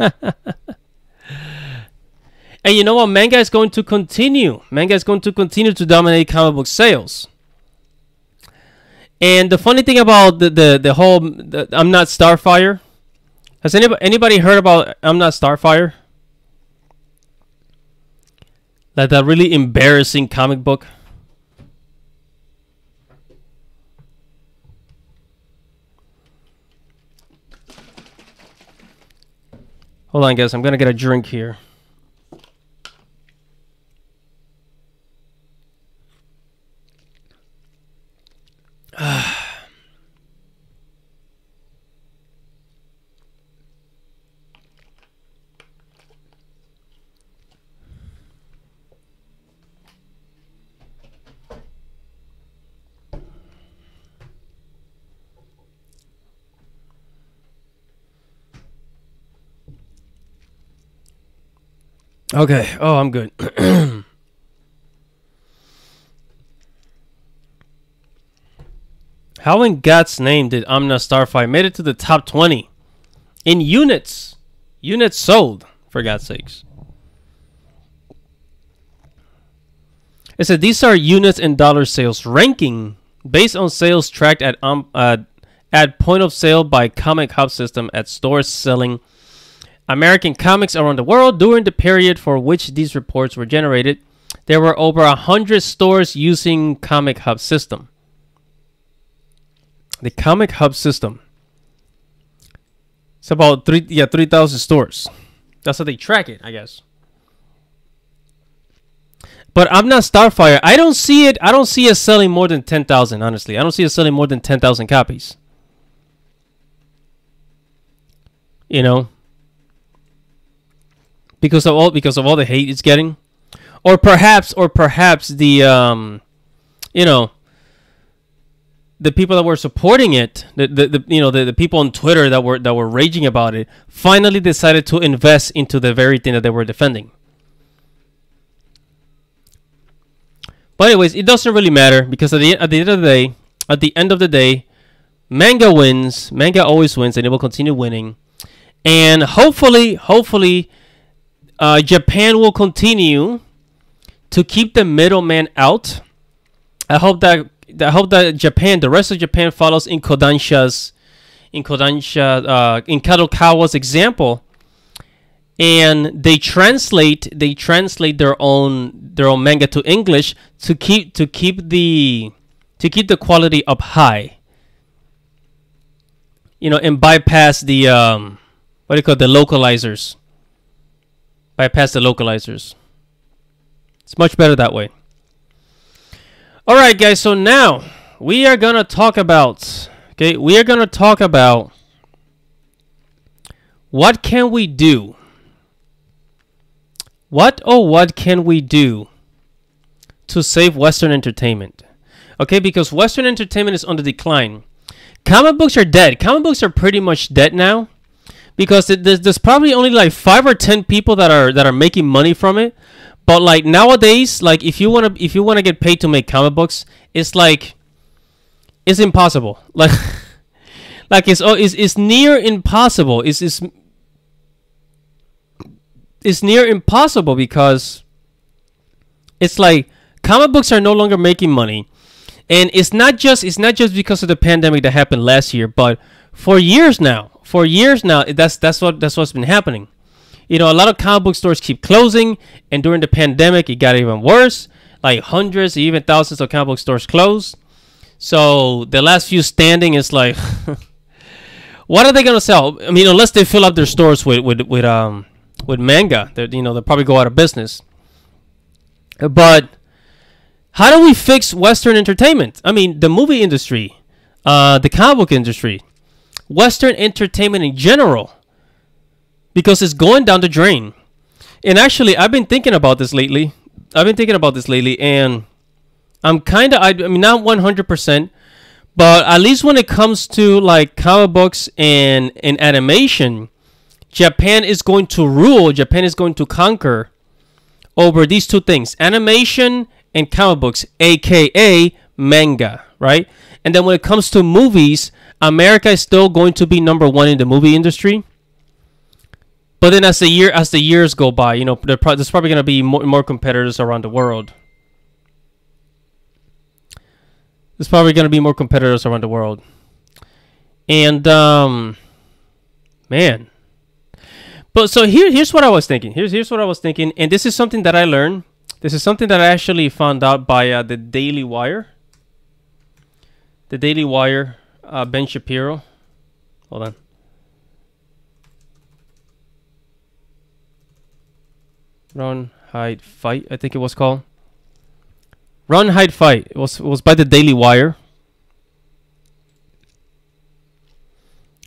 you know what? Manga is going to continue. Manga is going to continue to dominate comic book sales. And the funny thing about the whole I'm Not Starfire. Has anybody heard about I'm Not Starfire? Like that really embarrassing comic book. Hold on, guys. I'm gonna get a drink here. Okay. Oh, I'm good. How in God's name did I'm Not Starfire made it to the top 20 in units? Units sold, for God's sakes. It said these are units and dollar sales ranking based on sales tracked at point of sale by Comic Hub system at stores selling American comics around the world. During the period for which these reports were generated, there were over 100 stores using Comic Hub system. The Comic Hub system. It's about 3,000 stores. That's how they track it, I guess. But I'm Not Starfire. I don't see it. I don't see it selling more than 10,000. Honestly, I don't see it selling more than 10,000 copies. You know, because of all the hate it's getting, or perhaps the you know, the people that were supporting it, the people on Twitter that were raging about it, finally decided to invest into the very thing that they were defending. But anyways, it doesn't really matter because at the end of the day, manga wins. Manga always wins, and it will continue winning. And hopefully, Japan will continue to keep the middleman out. I hope that Japan, the rest of Japan, follows in Kadokawa's example, and they translate their own manga to English to keep the quality up high. You know, and bypass the the localizers. Bypass the localizers. It's much better that way. All right, guys. So now we are gonna talk about. Okay, we are gonna talk about what can we do. What can we do to save Western entertainment? Okay, because Western entertainment is on the decline. Comic books are dead. Comic books are pretty much dead now, because there's probably only like 5 or 10 people that are making money from it. But like nowadays, like if you wanna get paid to make comic books, it's impossible. Like it's near impossible. It's near impossible because it's like comic books are no longer making money. And it's not just because of the pandemic that happened last year, but for years now, that's what's been happening. You know, a lot of comic book stores keep closing, and during the pandemic, it got even worse. Like hundreds, even thousands of comic book stores closed. So the last few standing is like, what are they gonna sell? I mean, unless they fill up their stores with manga, they'll probably go out of business. But how do we fix Western entertainment? I mean, the movie industry, the comic book industry, Western entertainment in general, because it's going down the drain. And actually, I've been thinking about this lately. And I'm kind of, I mean, not 100%, but at least when it comes to like comic books and animation, Japan is going to rule. Japan is going to conquer over these two things: animation and comic books, aka manga, right? And then when it comes to movies, America is still going to be #1 in the movie industry. But then as the years go by, you know, there's probably going to be more competitors around the world. And man. But so here's what I was thinking. Here's what I was thinking, and this is something that I learned. This is something that I actually found out by the Daily Wire. The Daily Wire, Ben Shapiro. Hold on. Run, Hide, Fight, I think it was called. Run, Hide, Fight. It was by the Daily Wire.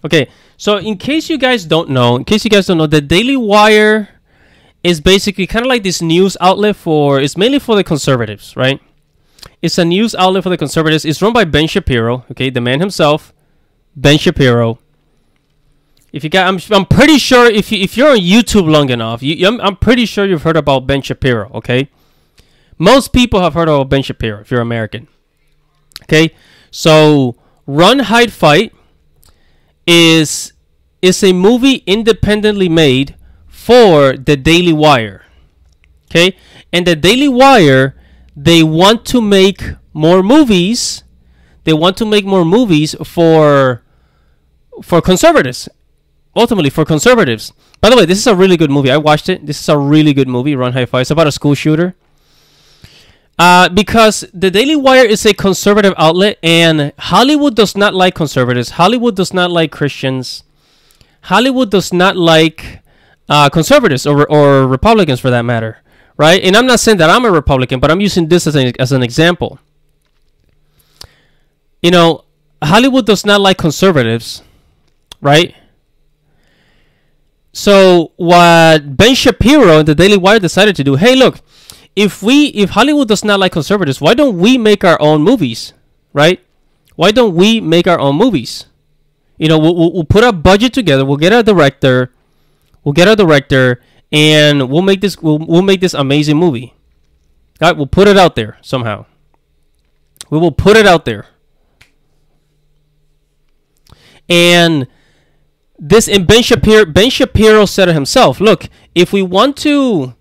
Okay, so in case you guys don't know, the Daily Wire is basically kind of like this news outlet it's mainly for the conservatives, right? It's a news outlet for the conservatives. It's run by Ben Shapiro, okay, the man himself, Ben Shapiro. If you got, I'm pretty sure if you're on YouTube long enough, I'm pretty sure you've heard about Ben Shapiro, okay? Most people have heard about Ben Shapiro if you're American. Okay, so Run, Hide, Fight is a movie independently made for the Daily Wire. Okay, and the Daily Wire, they want to make more movies. They want to make more movies for conservatives. Ultimately, for conservatives. By the way, this is a really good movie. I watched it. This is a really good movie, Run, Hide, Fight. It's about a school shooter. Because the Daily Wire is a conservative outlet, and Hollywood does not like conservatives. Hollywood does not like Christians. Hollywood does not like conservatives or Republicans, for that matter, right? And I'm not saying that I'm a Republican, but I'm using this as an example. You know, Hollywood does not like conservatives, right? So what Ben Shapiro and the Daily Wire decided to do, hey, look, if Hollywood does not like conservatives, why don't we make our own movies, right? Why don't we make our own movies? You know, we'll put our budget together. We'll get a director. And we'll make this. We'll make this amazing movie. All right, we'll put it out there somehow. We will put it out there. And Ben Shapiro said it himself. Look, if we want to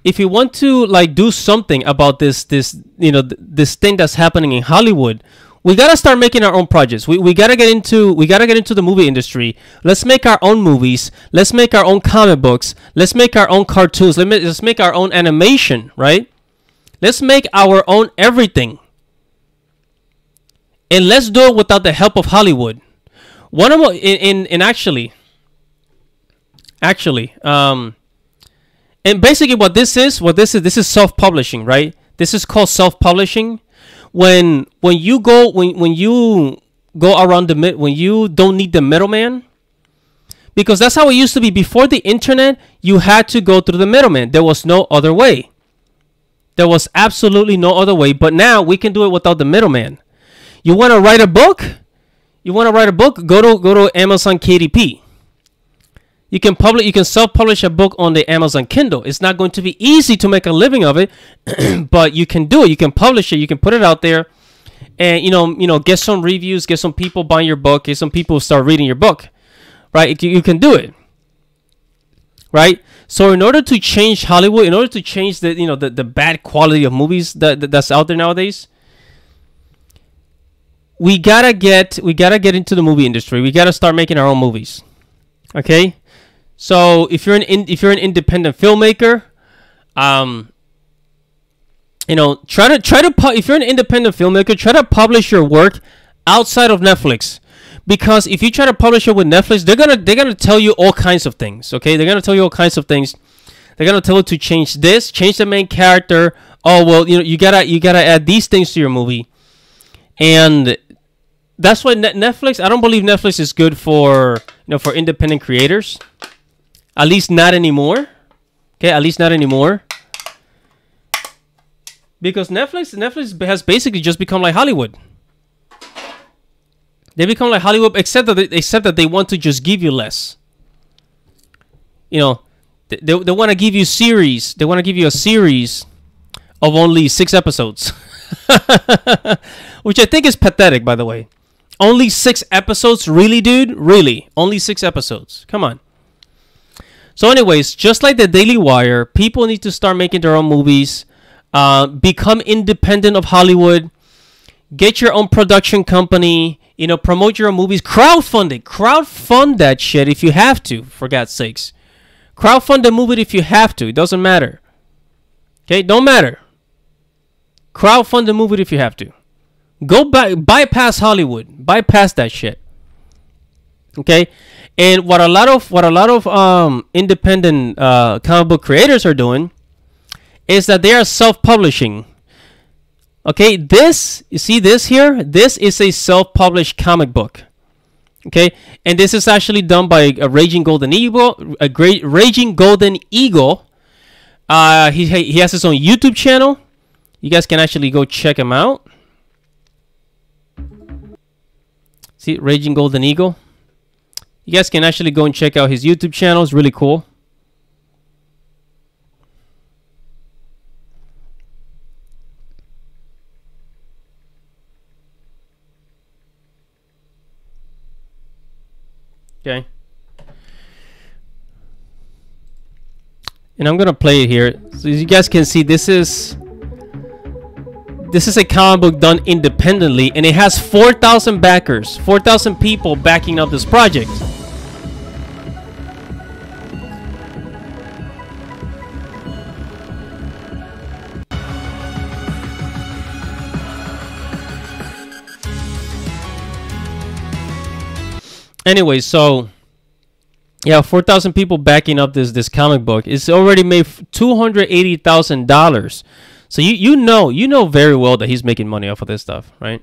like do something about this this thing that's happening in Hollywood, we gotta start making our own projects. We gotta get into the movie industry. Let's make our own movies. Let's make our own comic books. Let's make our own cartoons. Let's make our own animation, right? Let's make our own everything. And let's do it without the help of Hollywood. One of and basically what this is self-publishing, right? This is called self-publishing. When you go around when you don't need the middleman, because that's how it used to be before the internet. You had to go through the middleman. There was no other way. There was absolutely no other way. But now we can do it without the middleman. You want to write a book? Go to Amazon KDP. You can self-publish a book on the Amazon Kindle. It's not going to be easy to make a living of it, but you can do it. You can publish it. You can put it out there, and you know, get some reviews, get some people buying your book, get some people start reading your book, right? You can do it, right? So in order to change Hollywood, in order to change the bad quality of movies that's out there nowadays, we gotta get into the movie industry. We gotta start making our own movies, okay? So if you're an independent filmmaker, if you're an independent filmmaker, try to publish your work outside of Netflix, because if you try to publish it with Netflix, they're gonna tell you all kinds of things. Okay, they're gonna tell you all kinds of things. They're gonna tell you to change this, change the main character. Oh well, you gotta add these things to your movie, and that's why Netflix. I don't believe Netflix is good for independent creators. At least not anymore. Okay, at least not anymore. Because Netflix has basically just become like Hollywood. They become like Hollywood, except that they want to just give you less. They want to give you series. They want to give you a series of only 6 episodes, which I think is pathetic, by the way. Only 6 episodes, really, dude? Really? Only 6 episodes? Come on. So anyways, just like the Daily Wire, people need to start making their own movies, become independent of Hollywood, get your own production company, promote your own movies, crowdfund it. Crowdfund that shit if you have to, for God's sakes. Crowdfund the movie if you have to. It doesn't matter. Okay, don't matter. Crowdfund the movie if you have to. Go bypass Hollywood. Bypass that shit. Okay? And what a lot of independent comic book creators are doing is that they are self-publishing. Okay, you see this here? This is a self-published comic book. Okay, and this is actually done by a Raging Golden Eagle. Raging Golden Eagle. He has his own YouTube channel. You guys can actually go check him out. See, Raging Golden Eagle. You guys can actually go and check out his YouTube channel. It's really cool. Okay. And I'm gonna play it here, so as you guys can see, this is a comic book done independently, and it has 4,000 backers, 4,000 people backing up this project. Anyway, so yeah, 4,000 people backing up this comic book. It's already made $280,000. So you know very well that he's making money off of this stuff, right?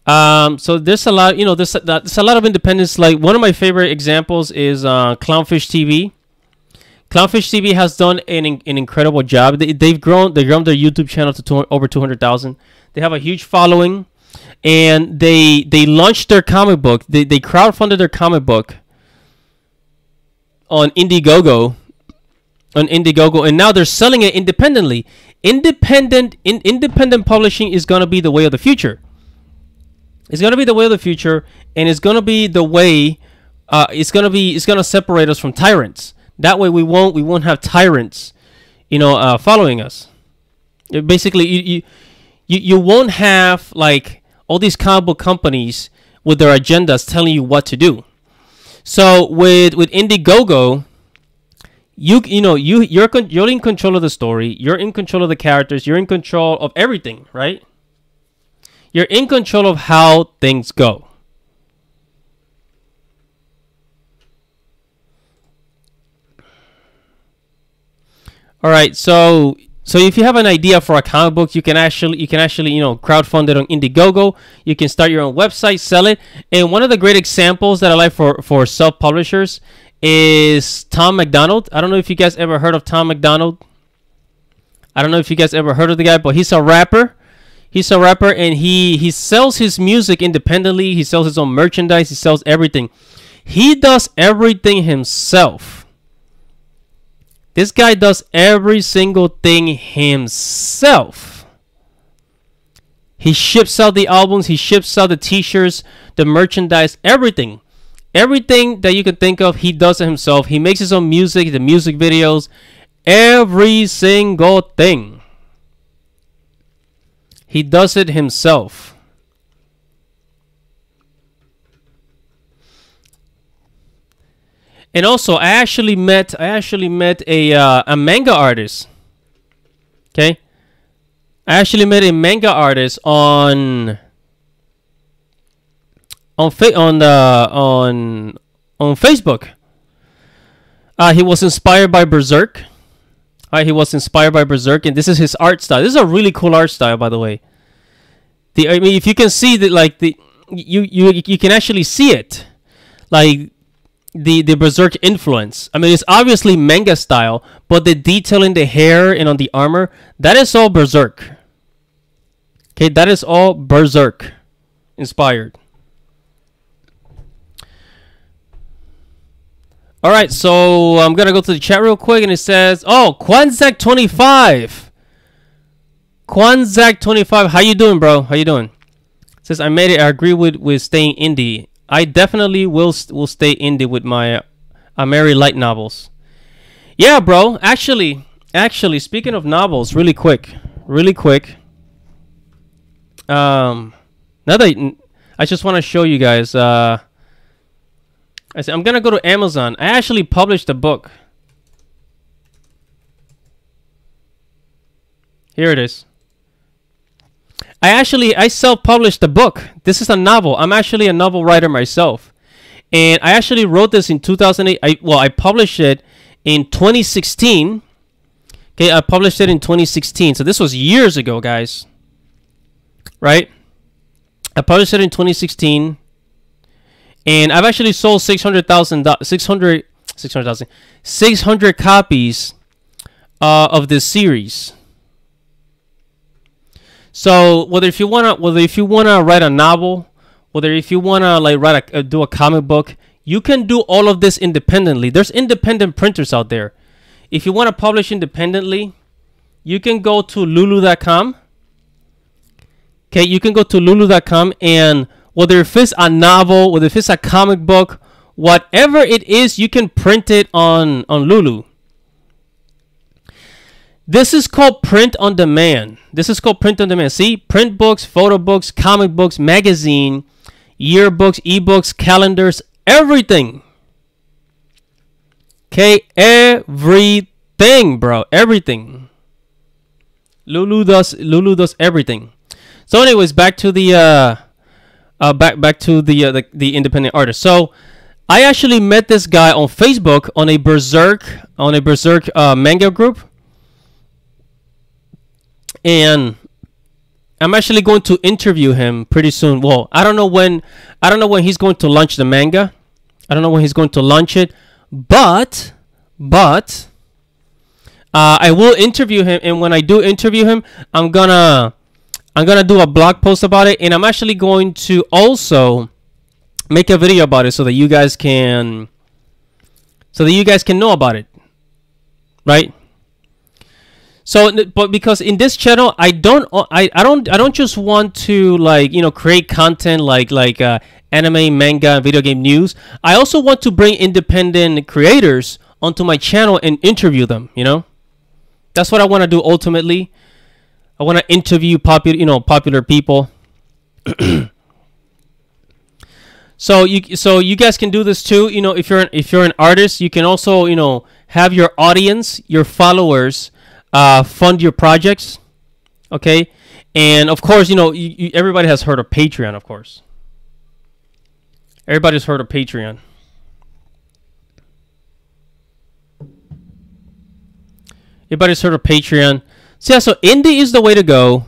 So there's a lot, there's a lot of independence. Like one of my favorite examples is Clownfish TV. Clownfish TV has done an incredible job. They've grown their YouTube channel to over 200,000. They have a huge following, and they launched their comic book. They crowdfunded their comic book on Indiegogo, and now they're selling it independently. Independent publishing is gonna be the way of the future. It's gonna be the way of the future, and it's gonna be the way. It's gonna separate us from tyrants. That way we won't have tyrants, following us. Basically, you won't have like all these comic book companies with their agendas telling you what to do. So with Indiegogo, you're in control of the story. You're in control of the characters. You're in control of everything, right? You're in control of how things go. All right, so if you have an idea for a comic book, you can actually crowdfund it on Indiegogo. You can start your own website, sell it. And one of the great examples that I like for self-publishers is Tom McDonald. I don't know if you guys ever heard of Tom McDonald. I don't know if you guys ever heard of the guy, but he's a rapper. He's a rapper, and he sells his music independently. He sells his own merchandise. He sells everything. He does everything himself. This guy does every single thing himself. He ships out the albums. He ships out the t-shirts, the merchandise, everything. Everything that you can think of, he does it himself. He makes his own music, the music videos, every single thing. He does it himself. And also, I actually met a manga artist. Okay, I actually met a manga artist on Facebook. He was inspired by Berserk. He was inspired by Berserk, and this is his art style. This is a really cool art style, by the way. I mean, if you can see that, you can actually see it, like the Berserk influence. I mean, it's obviously manga style, but the detail in the hair and on the armor, that is all Berserk. Okay, that is all Berserk inspired. All right, so I'm gonna go to the chat real quick, and it says, "Oh, Quanzac25, Quanzac25, how you doing, bro? How you doing?" It says, "I made it. I agree with staying indie. I definitely will stay indie with my Mary Light novels." Yeah, bro. Actually, speaking of novels, really quick. Now that I just want to show you guys. I said I'm gonna go to Amazon. I actually published a book. Here it is. I self-published the book. This is a novel. I'm actually a novel writer myself, and I actually wrote this in 2008. I published it in 2016. Okay, I published it in 2016. So this was years ago, guys. Right? I published it in 2016, and I've actually sold 600 copies of this series. So whether if you wanna write a novel, whether if you wanna do a comic book, you can do all of this independently. There's independent printers out there. If you want to publish independently, you can go to lulu.com. Okay, you can go to lulu.com, and whether if it's a novel, whether if it's a comic book, whatever it is, you can print it on Lulu. This is called print on demand. See, print books, photo books, comic books, magazine, yearbooks, ebooks, calendars, everything. Okay, everything, bro, everything. Lulu does everything. So, anyways, back to the independent artist. So, I actually met this guy on Facebook on a Berserk manga group. And I'm actually going to interview him pretty soon. Well, I don't know when he's going to launch the manga. I don't know when he's going to launch it, but I will interview him, and when I do interview him, I'm gonna do a blog post about it, and I'm actually going to also make a video about it so that you guys can know about it, right? So, but because in this channel, I don't just want to, like, you know, create content like anime, manga, video game news. I also want to bring independent creators onto my channel and interview them. You know, that's what I want to do ultimately. I want to interview popular people. So you guys can do this too. You know, if you're an artist, you can also, you know, have your audience, your followers, fund your projects. Okay, and of course, you know, everybody has heard of Patreon. Of course, everybody's heard of Patreon. Everybody's heard of Patreon. So yeah, so indie is the way to go.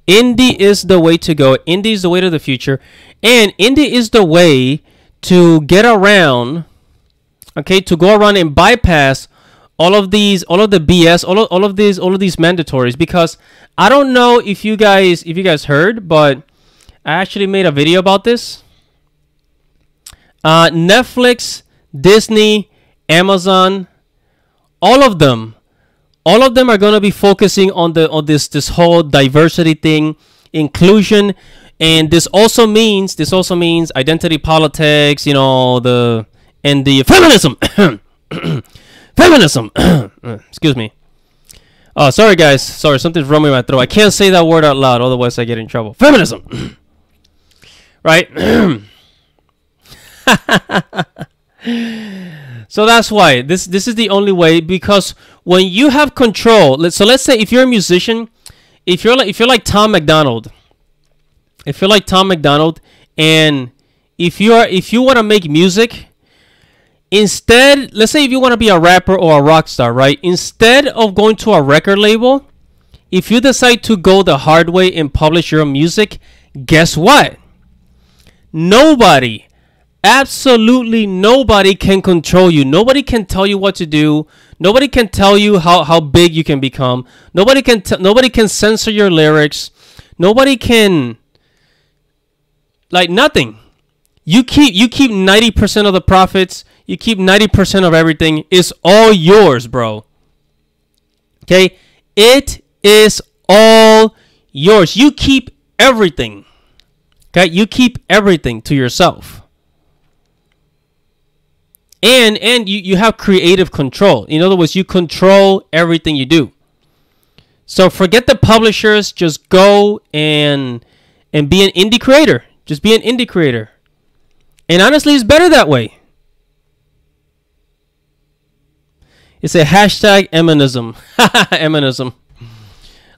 Indie is the way to go. Indie is the way to the future. And indie is the way to get around, okay, to go around and bypass all of the BS, all of these mandatories. Because I don't know if you guys heard, but I actually made a video about this. Netflix, Disney, Amazon, all of them are going to be focusing on this whole diversity thing, inclusion, and this also means identity politics, you know, the feminism. Feminism. Excuse me. Oh, sorry guys. Sorry, something's wrong with my throat. I can't say that word out loud, otherwise I get in trouble. Feminism. Right? So that's why this is the only way, because when you have control, let's say if you're a musician, if you're like Tom McDonald, and if you want to make music, instead, let's say if you want to be a rapper or a rock star, right? Instead of going to a record label, if you decide to go the hard way and publish your own music, guess what? Nobody, absolutely nobody can control you. Nobody can tell you what to do. Nobody can tell you how big you can become. Nobody can censor your lyrics. Nobody can, like, nothing. You keep 90% of the profits. You keep 90% of everything. It's all yours, bro. Okay? It is all yours. You keep everything. Okay? You keep everything to yourself. And you have creative control. In other words, you control everything you do. So forget the publishers. Just go and be an indie creator. Just be an indie creator. And honestly, it's better that way. It's a hashtag Eminism. Eminism.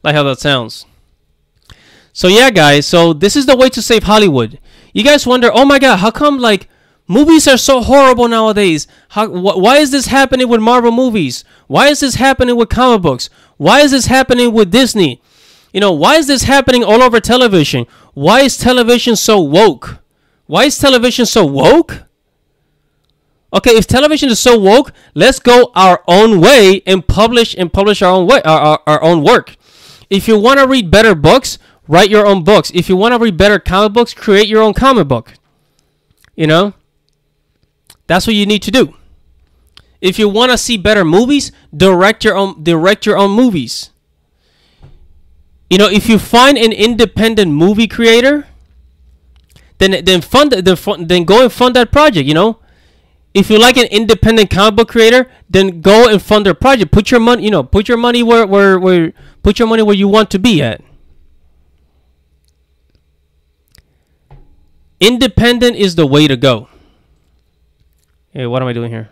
Like how that sounds. So yeah, guys. So this is the way to save Hollywood. You guys wonder, oh my God, how come, like, movies are so horrible nowadays? Why is this happening with Marvel movies? Why is this happening with comic books? Why is this happening with Disney? You know, why is this happening all over television? Why is television so woke? Why is television so woke? Okay, if television is so woke, let's go our own way and publish our own way, our own work. If you want to read better books, write your own books. If you want to read better comic books, create your own comic book. You know? That's what you need to do. If you want to see better movies, direct your own movies. You know, if you find an independent movie creator, then go and fund that project, you know? If you like an independent comic book creator, then go and fund their project. Put your money, put your money where you want to be at. Independent is the way to go. Hey, what am I doing here?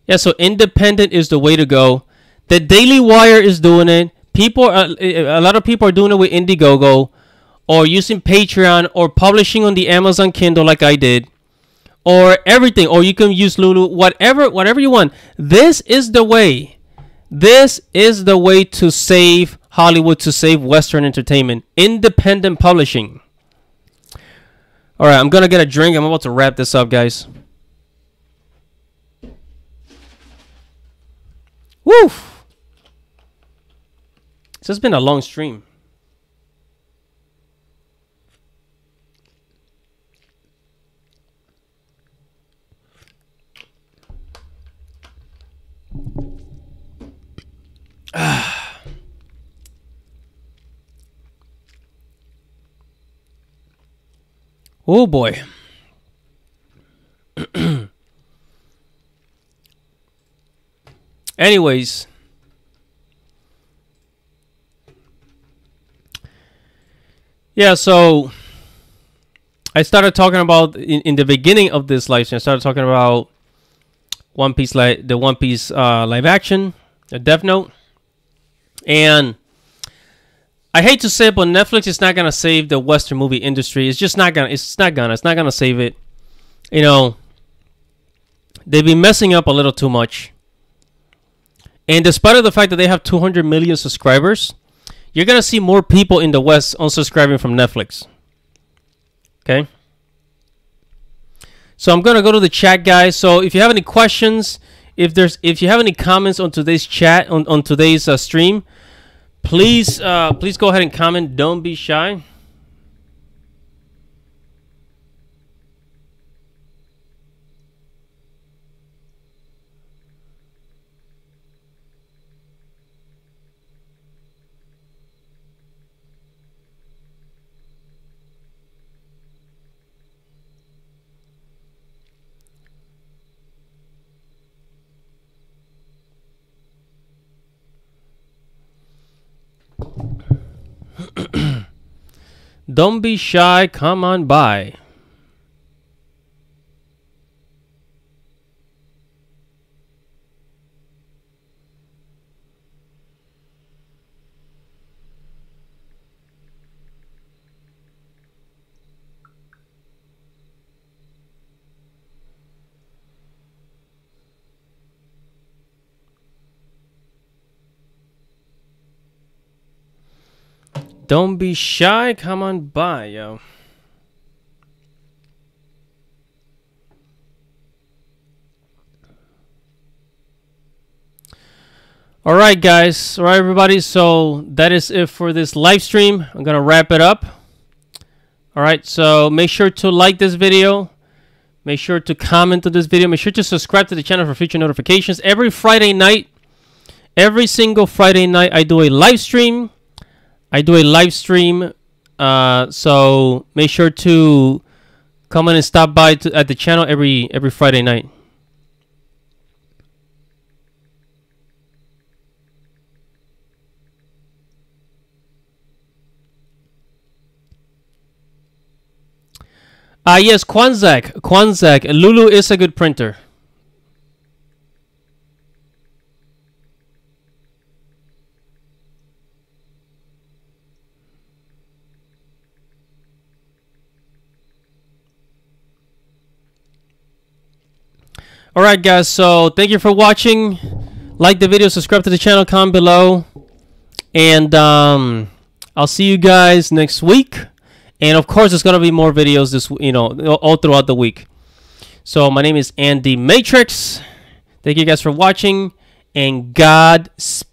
Yeah, so independent is the way to go. The Daily Wire is doing it. A lot of people are doing it with Indiegogo, or using Patreon, or publishing on the Amazon Kindle like I did, or everything, or you can use Lulu, whatever you want. This is the way. This is the way to save Hollywood, to save Western entertainment. Independent publishing. All right, I'm going to get a drink. I'm about to wrap this up, guys. Woo! This has been a long stream. Oh boy. Anyways, yeah, so I started talking about in the beginning of this live stream. I started talking about One Piece, the One Piece live action, the Death Note, and I hate to say it, but Netflix is not gonna save the Western movie industry. It's just not gonna. It's not gonna save it. You know, they've been messing up a little too much. And despite of the fact that they have 200 million subscribers, you're gonna see more people in the West unsubscribing from Netflix. Okay. So I'm gonna go to the chat, guys. So if you have any questions, if you have any comments on today's chat on today's stream, please go ahead and comment. Don't be shy. Don't be shy, come on by. Don't be shy, come on by, yo. All right, guys. All right, everybody. So that is it for this live stream. I'm going to wrap it up. All right. So make sure to like this video. Make sure to comment on this video. Make sure to subscribe to the channel for future notifications. Every Friday night, every single Friday night, I do a live stream. So make sure to come in and stop by at the channel every Friday night. Yes, Kwanzak. Lulu is a good printer. All right, guys. So thank you for watching. Like the video, subscribe to the channel, comment below, and I'll see you guys next week. And of course, there's gonna be more videos all throughout the week. So my name is Andy Matrix. Thank you guys for watching, and God speed.